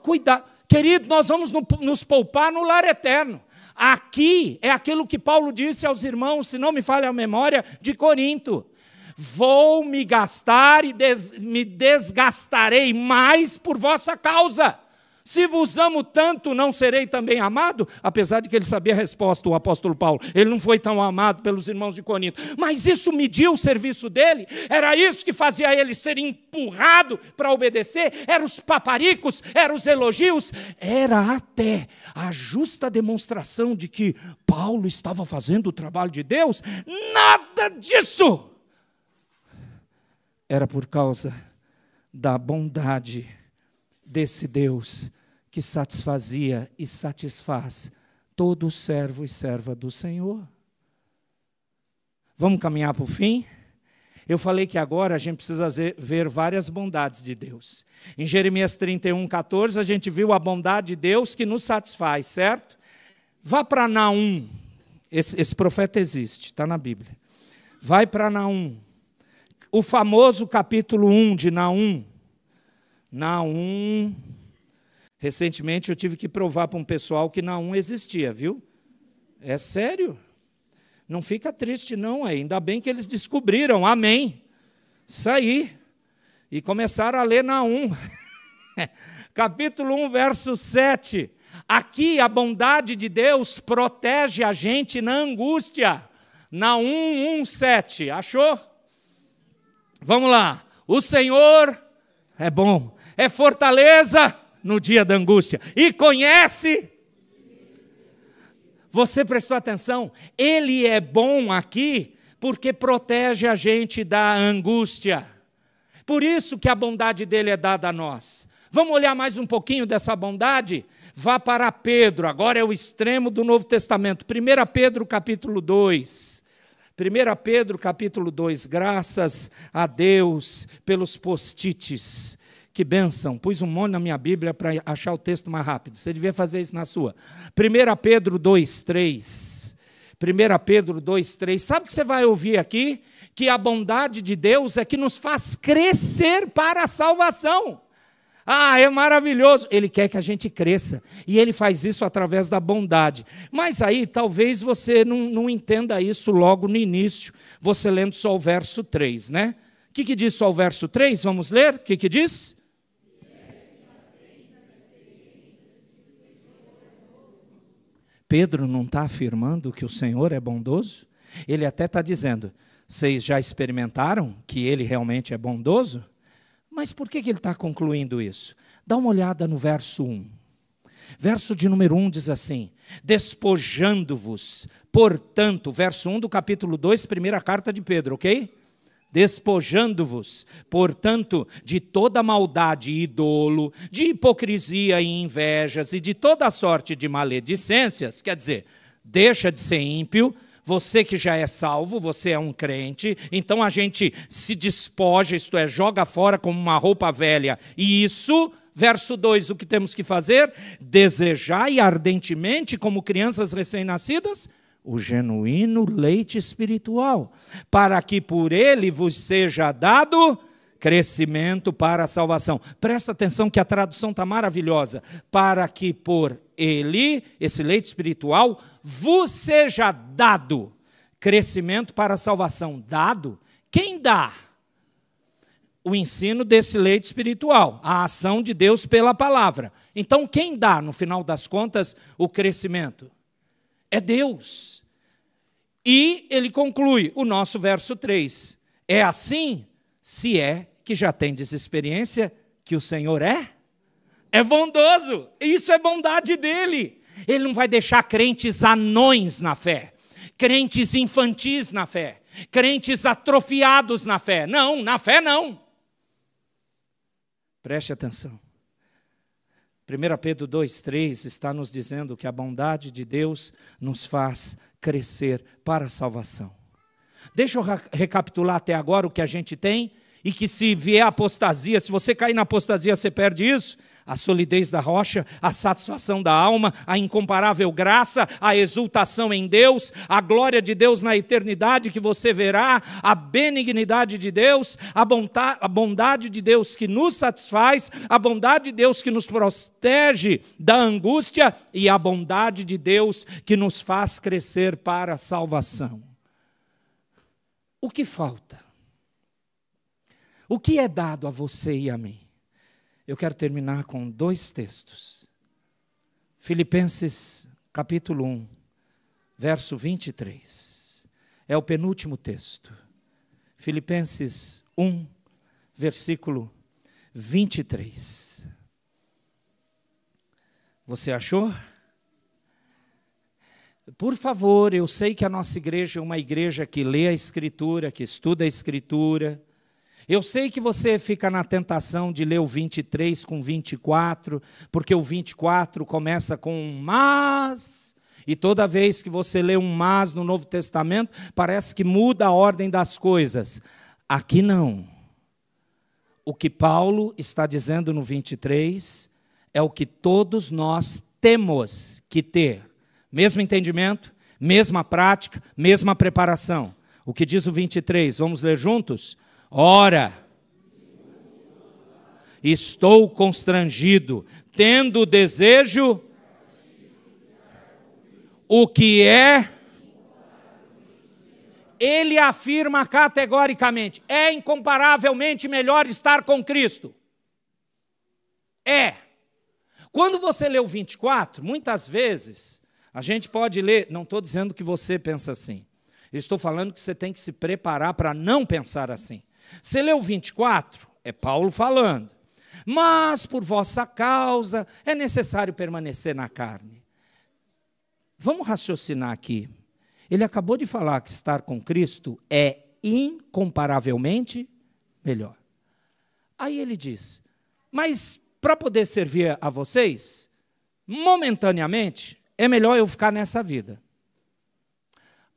A: cuidado. Querido, nós vamos nos poupar no lar eterno. Aqui é aquilo que Paulo disse aos irmãos, se não me falha a memória, de Corinto. Vou me gastar e me desgastarei mais por vossa causa. Se vos amo tanto, não serei também amado? Apesar de que ele sabia a resposta, o apóstolo Paulo. Ele não foi tão amado pelos irmãos de Corinto. Mas isso mediu o serviço dele? Era isso que fazia ele ser empurrado para obedecer? Eram os paparicos? Eram os elogios? Era até a justa demonstração de que Paulo estava fazendo o trabalho de Deus? Nada disso! Era por causa da bondade desse Deus que satisfazia e satisfaz todo servo e serva do Senhor. Vamos caminhar para o fim? Eu falei que agora a gente precisa ver várias bondades de Deus. Em Jeremias 31:14, a gente viu a bondade de Deus que nos satisfaz, certo? Vá para Naum. Esse profeta existe, está na Bíblia. Vai para Naum. O famoso capítulo 1 de Naum. Naum. Recentemente eu tive que provar para um pessoal que Naum existia, viu? É sério. Não fica triste não, ainda bem que eles descobriram, amém. Isso aí. E começaram a ler Naum. Capítulo 1, verso 7. Aqui a bondade de Deus protege a gente na angústia. Naum 1:7. Achou? Vamos lá. O Senhor é bom, é fortaleza no dia da angústia. E conhece. Você prestou atenção? Ele é bom aqui porque protege a gente da angústia. Por isso que a bondade dele é dada a nós. Vamos olhar mais um pouquinho dessa bondade? Vá para Pedro, agora é o extremo do Novo Testamento. 1 Pedro capítulo 2. 1 Pedro capítulo 2. Graças a Deus pelos post-its. Que bênção, pus um monte na minha Bíblia para achar o texto mais rápido. Você devia fazer isso na sua. 1 Pedro 2:3. 1 Pedro 2:3. Sabe o que você vai ouvir aqui? Que a bondade de Deus é que nos faz crescer para a salvação. Ah, é maravilhoso. Ele quer que a gente cresça. E Ele faz isso através da bondade. Mas aí, talvez você não entenda isso logo no início, você lendo só o verso 3, né? O que diz só o verso 3? Vamos ler? O que diz? Pedro não está afirmando que o Senhor é bondoso? Ele até está dizendo, vocês já experimentaram que Ele realmente é bondoso? Mas por que ele está concluindo isso? Dá uma olhada no verso 1. Verso de número 1 diz assim, despojando-vos, portanto, verso 1 do capítulo 2, primeira carta de Pedro, ok? Despojando-vos, portanto, de toda maldade e dolo, de hipocrisia e invejas e de toda sorte de maledicências, quer dizer, deixa de ser ímpio, você que já é salvo, você é um crente, então a gente se despoja, isto é, joga fora como uma roupa velha, e isso, verso 2, o que temos que fazer? Desejai ardentemente, como crianças recém-nascidas, o genuíno leite espiritual, para que por ele vos seja dado crescimento para a salvação. Presta atenção que a tradução está maravilhosa. Para que por ele, esse leite espiritual, vos seja dado crescimento para a salvação. Dado? Quem dá? O ensino desse leite espiritual, a ação de Deus pela palavra. Então quem dá, no final das contas, o crescimento? É Deus. E ele conclui o nosso verso 3. É assim, se é que já tendes experiência que o Senhor é bondoso. Isso é bondade dele. Ele não vai deixar crentes anões na fé, crentes infantis na fé, crentes atrofiados na fé. Não, na fé não. Preste atenção. 1 Pedro 2:3 está nos dizendo que a bondade de Deus nos faz crescer para a salvação. Deixa eu recapitular até agora o que a gente tem, e que se vier a apostasia, se você cair na apostasia, você perde isso. A solidez da rocha, a satisfação da alma, a incomparável graça, a exultação em Deus, a glória de Deus na eternidade que você verá, a benignidade de Deus, a bondade de Deus que nos satisfaz, a bondade de Deus que nos protege da angústia e a bondade de Deus que nos faz crescer para a salvação. O que falta? O que é dado a você e a mim? Eu quero terminar com 2 textos. Filipenses capítulo 1, verso 23. É o penúltimo texto. Filipenses 1, versículo 23. Você achou? Por favor, eu sei que a nossa igreja é uma igreja que lê a Escritura, que estuda a Escritura. Eu sei que você fica na tentação de ler o 23 com 24, porque o 24 começa com um mas, e toda vez que você lê um mas no Novo Testamento, parece que muda a ordem das coisas. Aqui não. O que Paulo está dizendo no 23 é o que todos nós temos que ter. Mesmo entendimento, mesma prática, mesma preparação. O que diz o 23? Vamos ler juntos? Ora, estou constrangido, tendo desejo, o que é? Ele afirma categoricamente, é incomparavelmente melhor estar com Cristo. É. Quando você lê o 24, muitas vezes, a gente pode ler, não estou dizendo que você pensa assim, eu estou falando que você tem que se preparar para não pensar assim. Você lê o 24, é Paulo falando, mas por vossa causa é necessário permanecer na carne. Vamos raciocinar aqui. Ele acabou de falar que estar com Cristo é incomparavelmente melhor. Aí ele diz, mas para poder servir a vocês, momentaneamente, é melhor eu ficar nessa vida.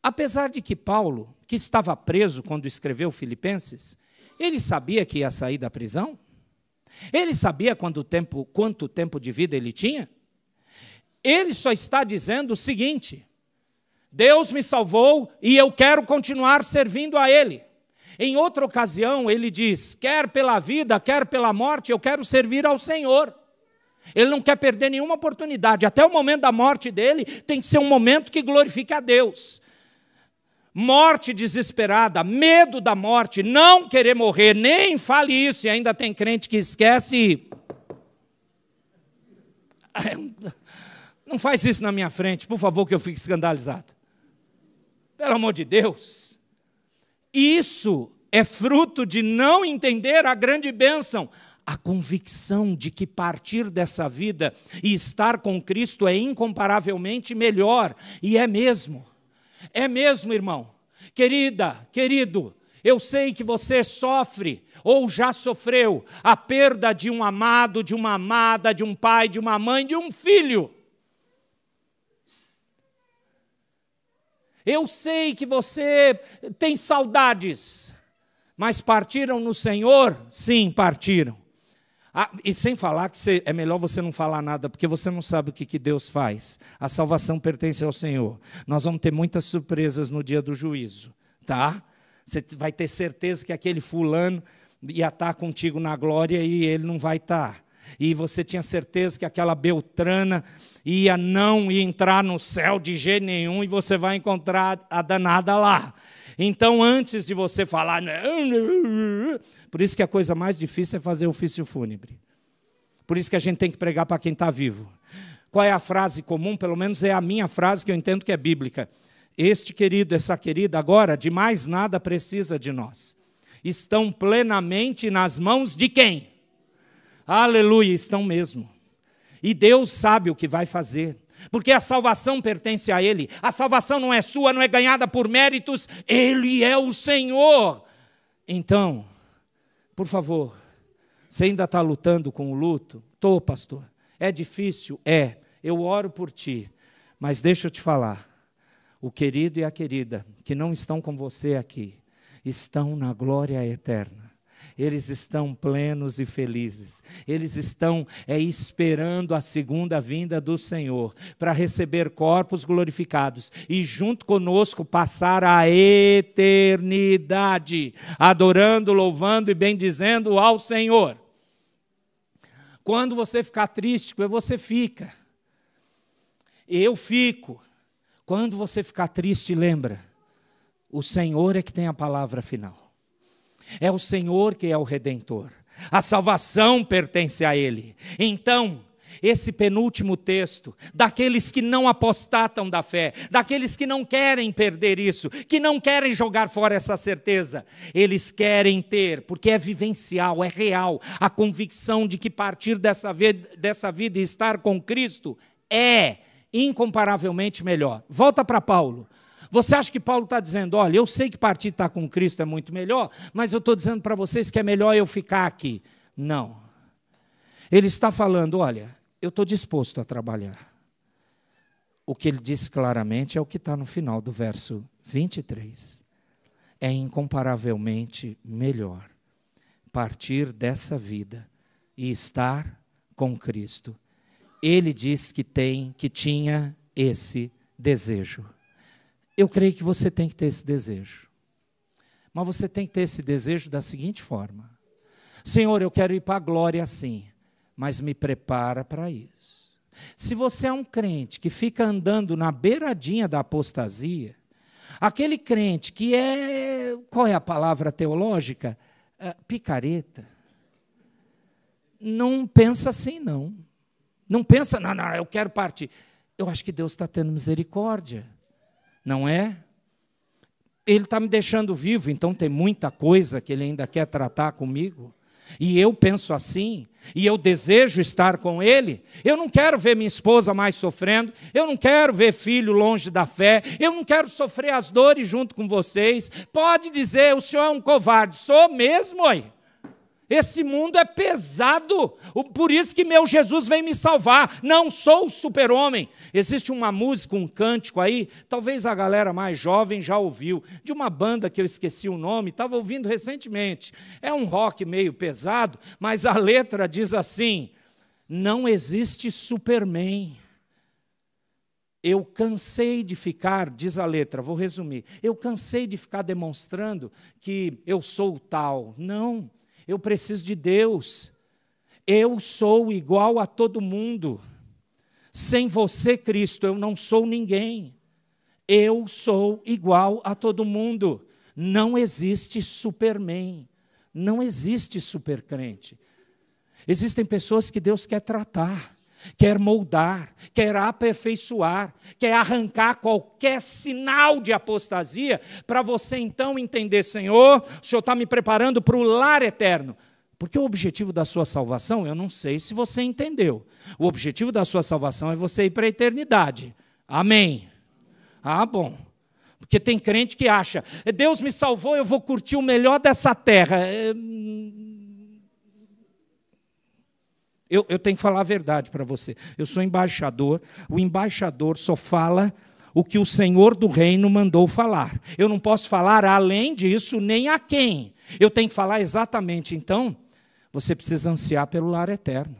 A: Apesar de que Paulo, que estava preso quando escreveu Filipenses, ele sabia que ia sair da prisão? Ele sabia quanto tempo de vida ele tinha? Ele só está dizendo o seguinte, Deus me salvou e eu quero continuar servindo a Ele. Em outra ocasião ele diz, quer pela vida, quer pela morte, eu quero servir ao Senhor. Ele não quer perder nenhuma oportunidade. Até o momento da morte dele tem que ser um momento que glorifique a Deus. Morte desesperada, medo da morte, não querer morrer, nem fale isso, e ainda tem crente que esquece. Não faz isso na minha frente, por favor, que eu fique escandalizado. Pelo amor de Deus. Isso é fruto de não entender a grande bênção. A convicção de que partir dessa vida e estar com Cristo é incomparavelmente melhor. E é mesmo, irmão. Querida, querido, eu sei que você sofre ou já sofreu a perda de um amado, de uma amada, de um pai, de uma mãe, de um filho. Eu sei que você tem saudades, mas partiram no Senhor? Sim, partiram. E sem falar que é melhor você não falar nada, porque você não sabe o que Deus faz. A salvação pertence ao Senhor. Nós vamos ter muitas surpresas no dia do juízo, tá? Você vai ter certeza que aquele fulano ia estar contigo na glória e ele não vai estar. E você tinha certeza que aquela Beltrana ia entrar no céu de jeito nenhum e você vai encontrar a danada lá. Então, antes de você falar... Por isso que a coisa mais difícil é fazer ofício fúnebre. Por isso que a gente tem que pregar para quem está vivo. Qual é a frase comum? Pelo menos é a minha frase que eu entendo que é bíblica. Este querido, essa querida, agora, de mais nada precisa de nós. Estão plenamente nas mãos de quem? Aleluia, estão mesmo. E Deus sabe o que vai fazer. Porque a salvação pertence a Ele. A salvação não é sua, não é ganhada por méritos. Ele é o Senhor. Então, por favor, você ainda está lutando com o luto? Estou, pastor. É difícil? É. Eu oro por ti. Mas deixa eu te falar. O querido e a querida que não estão com você aqui, estão na glória eterna. Eles estão plenos e felizes. Eles estão esperando a segunda vinda do Senhor para receber corpos glorificados e junto conosco passar a eternidade, adorando, louvando e bendizendo ao Senhor. Quando você ficar triste, você fica. Eu fico. Quando você ficar triste, lembra, o Senhor é que tem a palavra final. É o Senhor que é o Redentor. A salvação pertence a Ele. Então, esse penúltimo texto, daqueles que não apostatam da fé, daqueles que não querem perder isso, que não querem jogar fora essa certeza, eles querem ter, porque é vivencial, é real, a convicção de que partir dessa vida e estar com Cristo é incomparavelmente melhor. Volta para Paulo. Você acha que Paulo está dizendo, olha, eu sei que partir estar com Cristo é muito melhor, mas eu estou dizendo para vocês que é melhor eu ficar aqui. Não. Ele está falando, olha, eu estou disposto a trabalhar. O que ele diz claramente é o que está no final do verso 23. É incomparavelmente melhor partir dessa vida e estar com Cristo. Ele diz que tinha esse desejo. Eu creio que você tem que ter esse desejo. Mas você tem que ter esse desejo da seguinte forma. Senhor, eu quero ir para a glória sim, mas me prepara para isso. Se você é um crente que fica andando na beiradinha da apostasia, aquele crente que é, qual é a palavra teológica? Picareta. Não pensa assim, não. Não pensa, não, eu quero partir. Eu acho que Deus está tendo misericórdia. Não é? Ele está me deixando vivo, então tem muita coisa que Ele ainda quer tratar comigo. E eu penso assim, e eu desejo estar com Ele. Eu não quero ver minha esposa mais sofrendo, eu não quero ver filho longe da fé, eu não quero sofrer as dores junto com vocês. Pode dizer, o senhor é um covarde. Sou mesmo, oi. Esse mundo é pesado, por isso que meu Jesus vem me salvar. Não sou o super-homem. Existe uma música, um cântico aí, talvez a galera mais jovem já ouviu, de uma banda que eu esqueci o nome, estava ouvindo recentemente. É um rock meio pesado, mas a letra diz assim, não existe Superman. Eu cansei de ficar, diz a letra, vou resumir, eu cansei de ficar demonstrando que eu sou tal. Não. Eu preciso de Deus. Eu sou igual a todo mundo. Sem você, Cristo, eu não sou ninguém. Eu sou igual a todo mundo. Não existe Superman. Não existe supercrente. Existem pessoas que Deus quer tratar, quer moldar, quer aperfeiçoar, quer arrancar qualquer sinal de apostasia, para você então entender, Senhor, o Senhor está me preparando para o lar eterno. Porque o objetivo da sua salvação, eu não sei se você entendeu, o objetivo da sua salvação é você ir para a eternidade. Amém? Ah, bom. Porque tem crente que acha, Deus me salvou, eu vou curtir o melhor dessa terra. Eu tenho que falar a verdade para você. Eu sou embaixador. O embaixador só fala o que o Senhor do reino mandou falar. Eu não posso falar além disso, nem a quem. Eu tenho que falar exatamente. Então, você precisa ansiar pelo lar eterno.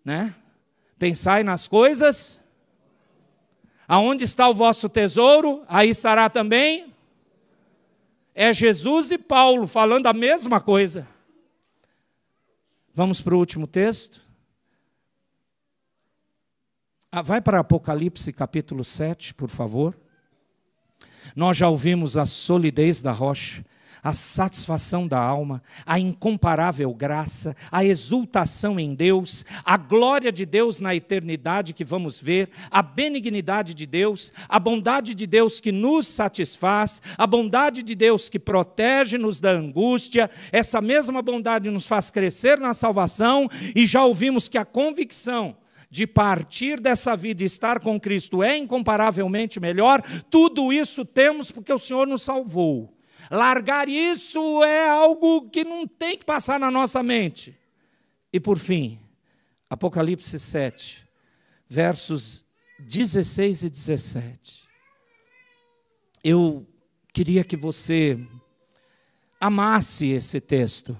A: Né? Pensai nas coisas. Aonde está o vosso tesouro, aí estará também. É Jesus e Paulo falando a mesma coisa. Vamos para o último texto. Vai para Apocalipse capítulo 7, por favor. Nós já ouvimos a solidez da rocha, a satisfação da alma, a incomparável graça, a exultação em Deus, a glória de Deus na eternidade que vamos ver, a benignidade de Deus, a bondade de Deus que nos satisfaz, a bondade de Deus que protege-nos da angústia. Essa mesma bondade nos faz crescer na salvação, e já ouvimos que a convicção de partir dessa vida e estar com Cristo é incomparavelmente melhor. Tudo isso temos porque o Senhor nos salvou. Largar isso é algo que não tem que passar na nossa mente. E por fim, Apocalipse 7, versos 16 e 17. Eu queria que você amasse esse texto.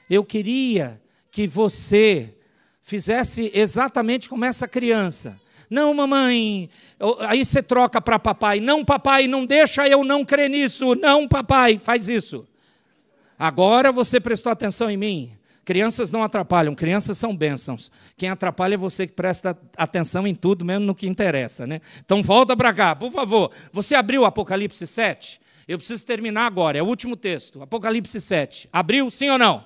A: Eu queria que você fizesse exatamente como essa criança. Não, mamãe, aí você troca para papai. Não, papai, não deixa eu não crer nisso. Não, papai, faz isso. Agora você prestou atenção em mim. Crianças não atrapalham, crianças são bênçãos. Quem atrapalha é você que presta atenção em tudo, mesmo no que interessa, né? Então volta para cá, por favor. Você abriu o Apocalipse 7? Eu preciso terminar agora, é o último texto. Apocalipse 7. Abriu, sim ou não?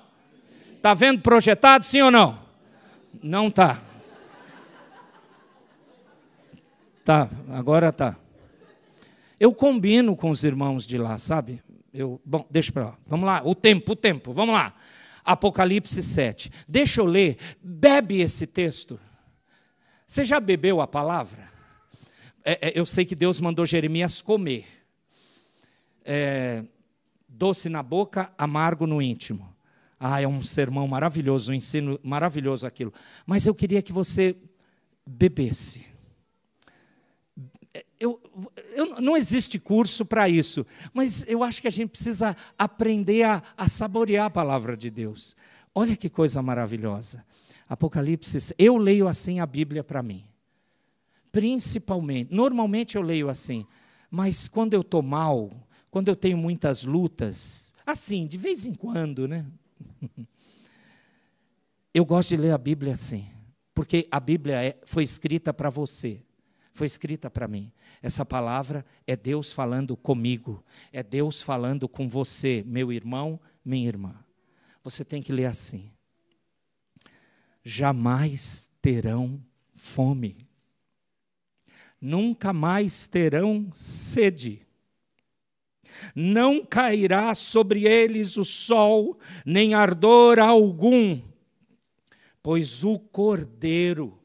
A: Está vendo projetado, sim ou não? Não está. Tá, agora tá. Eu combino com os irmãos de lá, sabe? Bom, deixa para lá. Vamos lá, o tempo, vamos lá. Apocalipse 7. Deixa eu ler. Bebe esse texto. Você já bebeu a palavra? Eu sei que Deus mandou Jeremias comer. Doce na boca, amargo no íntimo. É um sermão maravilhoso, um ensino maravilhoso aquilo. Mas eu queria que você bebesse. Não existe curso para isso, mas eu acho que a gente precisa aprender a saborear a palavra de Deus. Olha que coisa maravilhosa. Apocalipse, eu leio assim a Bíblia para mim. Principalmente, normalmente eu leio assim, mas quando eu estou mal, quando eu tenho muitas lutas, assim, de vez em quando, né? Eu gosto de ler a Bíblia assim, porque a Bíblia foi escrita para você, foi escrita para mim. Essa palavra é Deus falando comigo, é Deus falando com você, meu irmão, minha irmã. Você tem que ler assim. Jamais terão fome, nunca mais terão sede. Não cairá sobre eles o sol, nem ardor algum, pois o Cordeiro,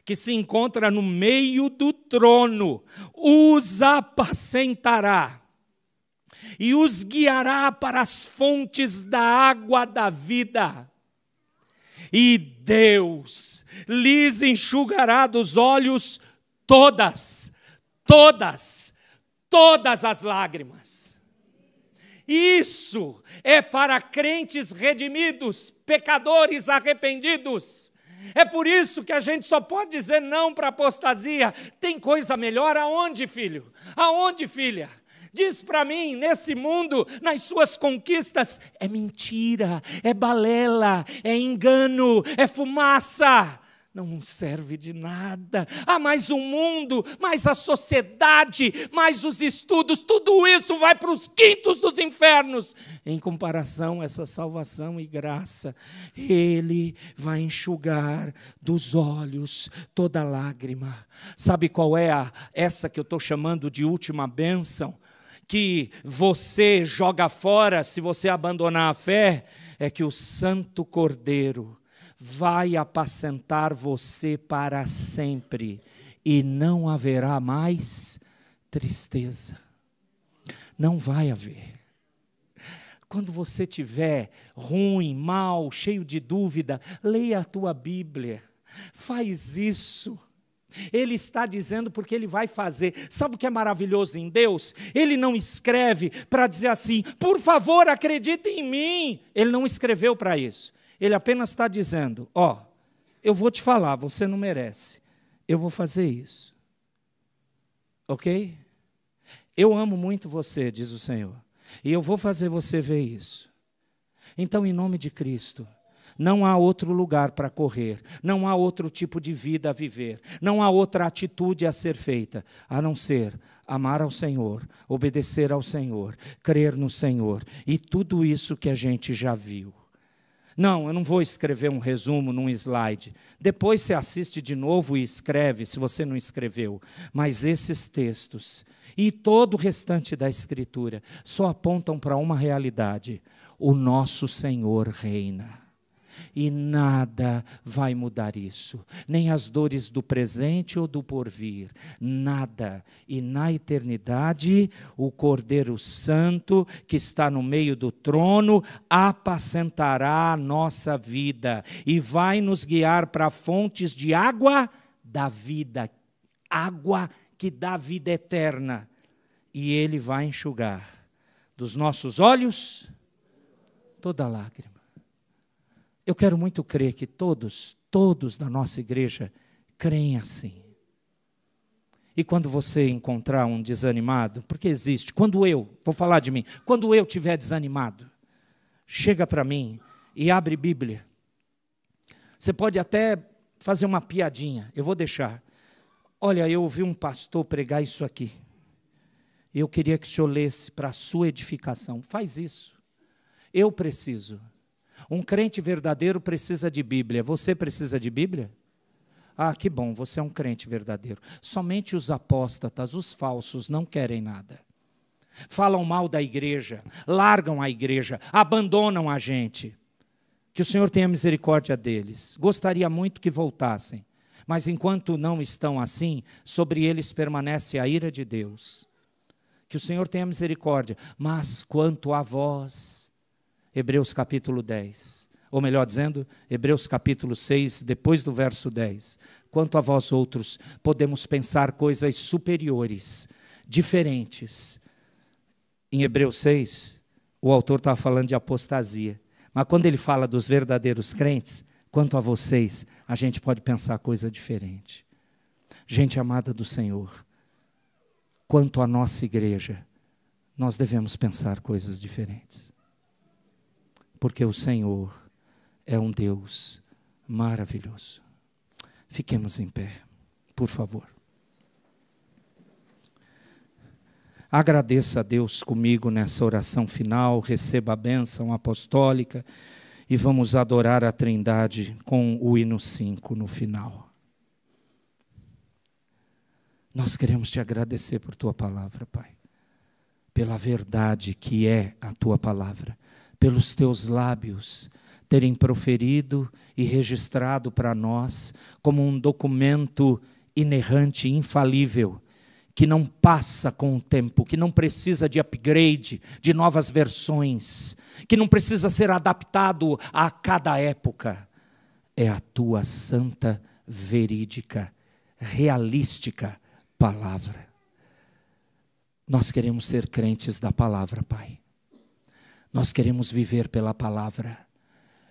A: que se encontra no meio do trono, os apacentará e os guiará para as fontes da água da vida. E Deus lhes enxugará dos olhos todas as lágrimas. Isso é para crentes redimidos, pecadores arrependidos. É por isso que a gente só pode dizer não para a apostasia. Tem coisa melhor aonde, filho? Aonde, filha? Diz para mim, nesse mundo, nas suas conquistas, é mentira, é balela, é engano, é fumaça. Não serve de nada. Mais o mundo, mais a sociedade, mais os estudos, tudo isso vai para os quintos dos infernos. Em comparação a essa salvação e graça, Ele vai enxugar dos olhos toda lágrima. Sabe qual é essa que eu estou chamando de última bênção? Que você joga fora se você abandonar a fé? É que o Santo Cordeiro vai apacentar você para sempre e não haverá mais tristeza. Não vai haver. Quando você estiver ruim, mal, cheio de dúvida, leia a tua Bíblia. Faz isso. Ele está dizendo porque Ele vai fazer. Sabe o que é maravilhoso em Deus? Ele não escreve para dizer assim, por favor, acredite em mim. Ele não escreveu para isso. Ele apenas está dizendo, eu vou te falar, você não merece. Eu vou fazer isso. Ok? Eu amo muito você, diz o Senhor. E eu vou fazer você ver isso. Então, em nome de Cristo, não há outro lugar para correr, não há outro tipo de vida a viver, não há outra atitude a ser feita, a não ser amar ao Senhor, obedecer ao Senhor, crer no Senhor, e tudo isso que a gente já viu. Não, eu não vou escrever um resumo num slide. Depois você assiste de novo e escreve, se você não escreveu. Mas esses textos e todo o restante da Escritura só apontam para uma realidade. O nosso Senhor reina. E nada vai mudar isso, nem as dores do presente ou do porvir, nada. E na eternidade, o Cordeiro Santo, que está no meio do trono, apacentará a nossa vida e vai nos guiar para fontes de água da vida, água que dá vida eterna. E Ele vai enxugar dos nossos olhos toda lágrima. Eu quero muito crer que todos da nossa igreja creem assim. E quando você encontrar um desanimado, porque existe, vou falar de mim, quando eu estiver desanimado, chega para mim e abre Bíblia. Você pode até fazer uma piadinha, eu vou deixar. Olha, eu ouvi um pastor pregar isso aqui. Eu queria que o senhor lesse para a sua edificação. Faz isso. Eu preciso. Um crente verdadeiro precisa de Bíblia. Você precisa de Bíblia? Ah, que bom, você é um crente verdadeiro. Somente os apóstatas, os falsos, não querem nada. Falam mal da igreja, largam a igreja, abandonam a gente. Que o Senhor tenha misericórdia deles. Gostaria muito que voltassem, mas enquanto não estão assim, sobre eles permanece a ira de Deus. Que o Senhor tenha misericórdia. Mas quanto a vós, Hebreus capítulo 10, ou melhor dizendo, Hebreus capítulo 6, depois do verso 10. Quanto a vós outros, podemos pensar coisas superiores, diferentes. Em Hebreus 6, o autor estava falando de apostasia. Mas quando ele fala dos verdadeiros crentes, quanto a vocês, a gente pode pensar coisa diferente. Gente amada do Senhor, quanto à nossa igreja, nós devemos pensar coisas diferentes. Porque o Senhor é um Deus maravilhoso. Fiquemos em pé, por favor. Agradeça a Deus comigo nessa oração final, receba a bênção apostólica e vamos adorar a Trindade com o hino 5 no final. Nós queremos te agradecer por tua palavra, Pai, pela verdade que é a tua palavra, pelos teus lábios terem proferido e registrado para nós como um documento inerrante, infalível, que não passa com o tempo, que não precisa de upgrade, de novas versões, que não precisa ser adaptado a cada época. É a tua santa, verídica, realística palavra. Nós queremos ser crentes da palavra, Pai. Nós queremos viver pela palavra.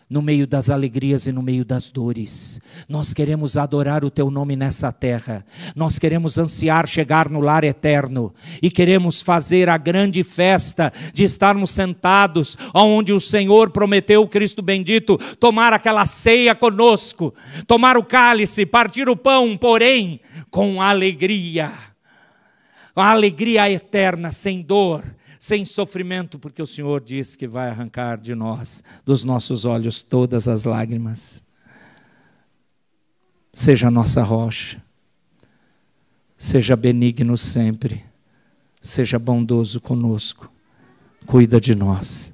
A: No meio das alegrias e no meio das dores. Nós queremos adorar o teu nome nessa terra. Nós queremos ansiar chegar no lar eterno. E queremos fazer a grande festa de estarmos sentados onde o Senhor prometeu, Cristo bendito, tomar aquela ceia conosco, tomar o cálice, partir o pão, porém com alegria. A alegria eterna, sem dor, sem sofrimento, porque o Senhor diz que vai arrancar de nós, dos nossos olhos, todas as lágrimas. Seja a nossa rocha, seja benigno sempre, seja bondoso conosco, cuida de nós.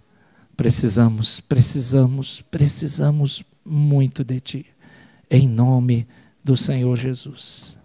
A: Precisamos muito de Ti, em nome do Senhor Jesus.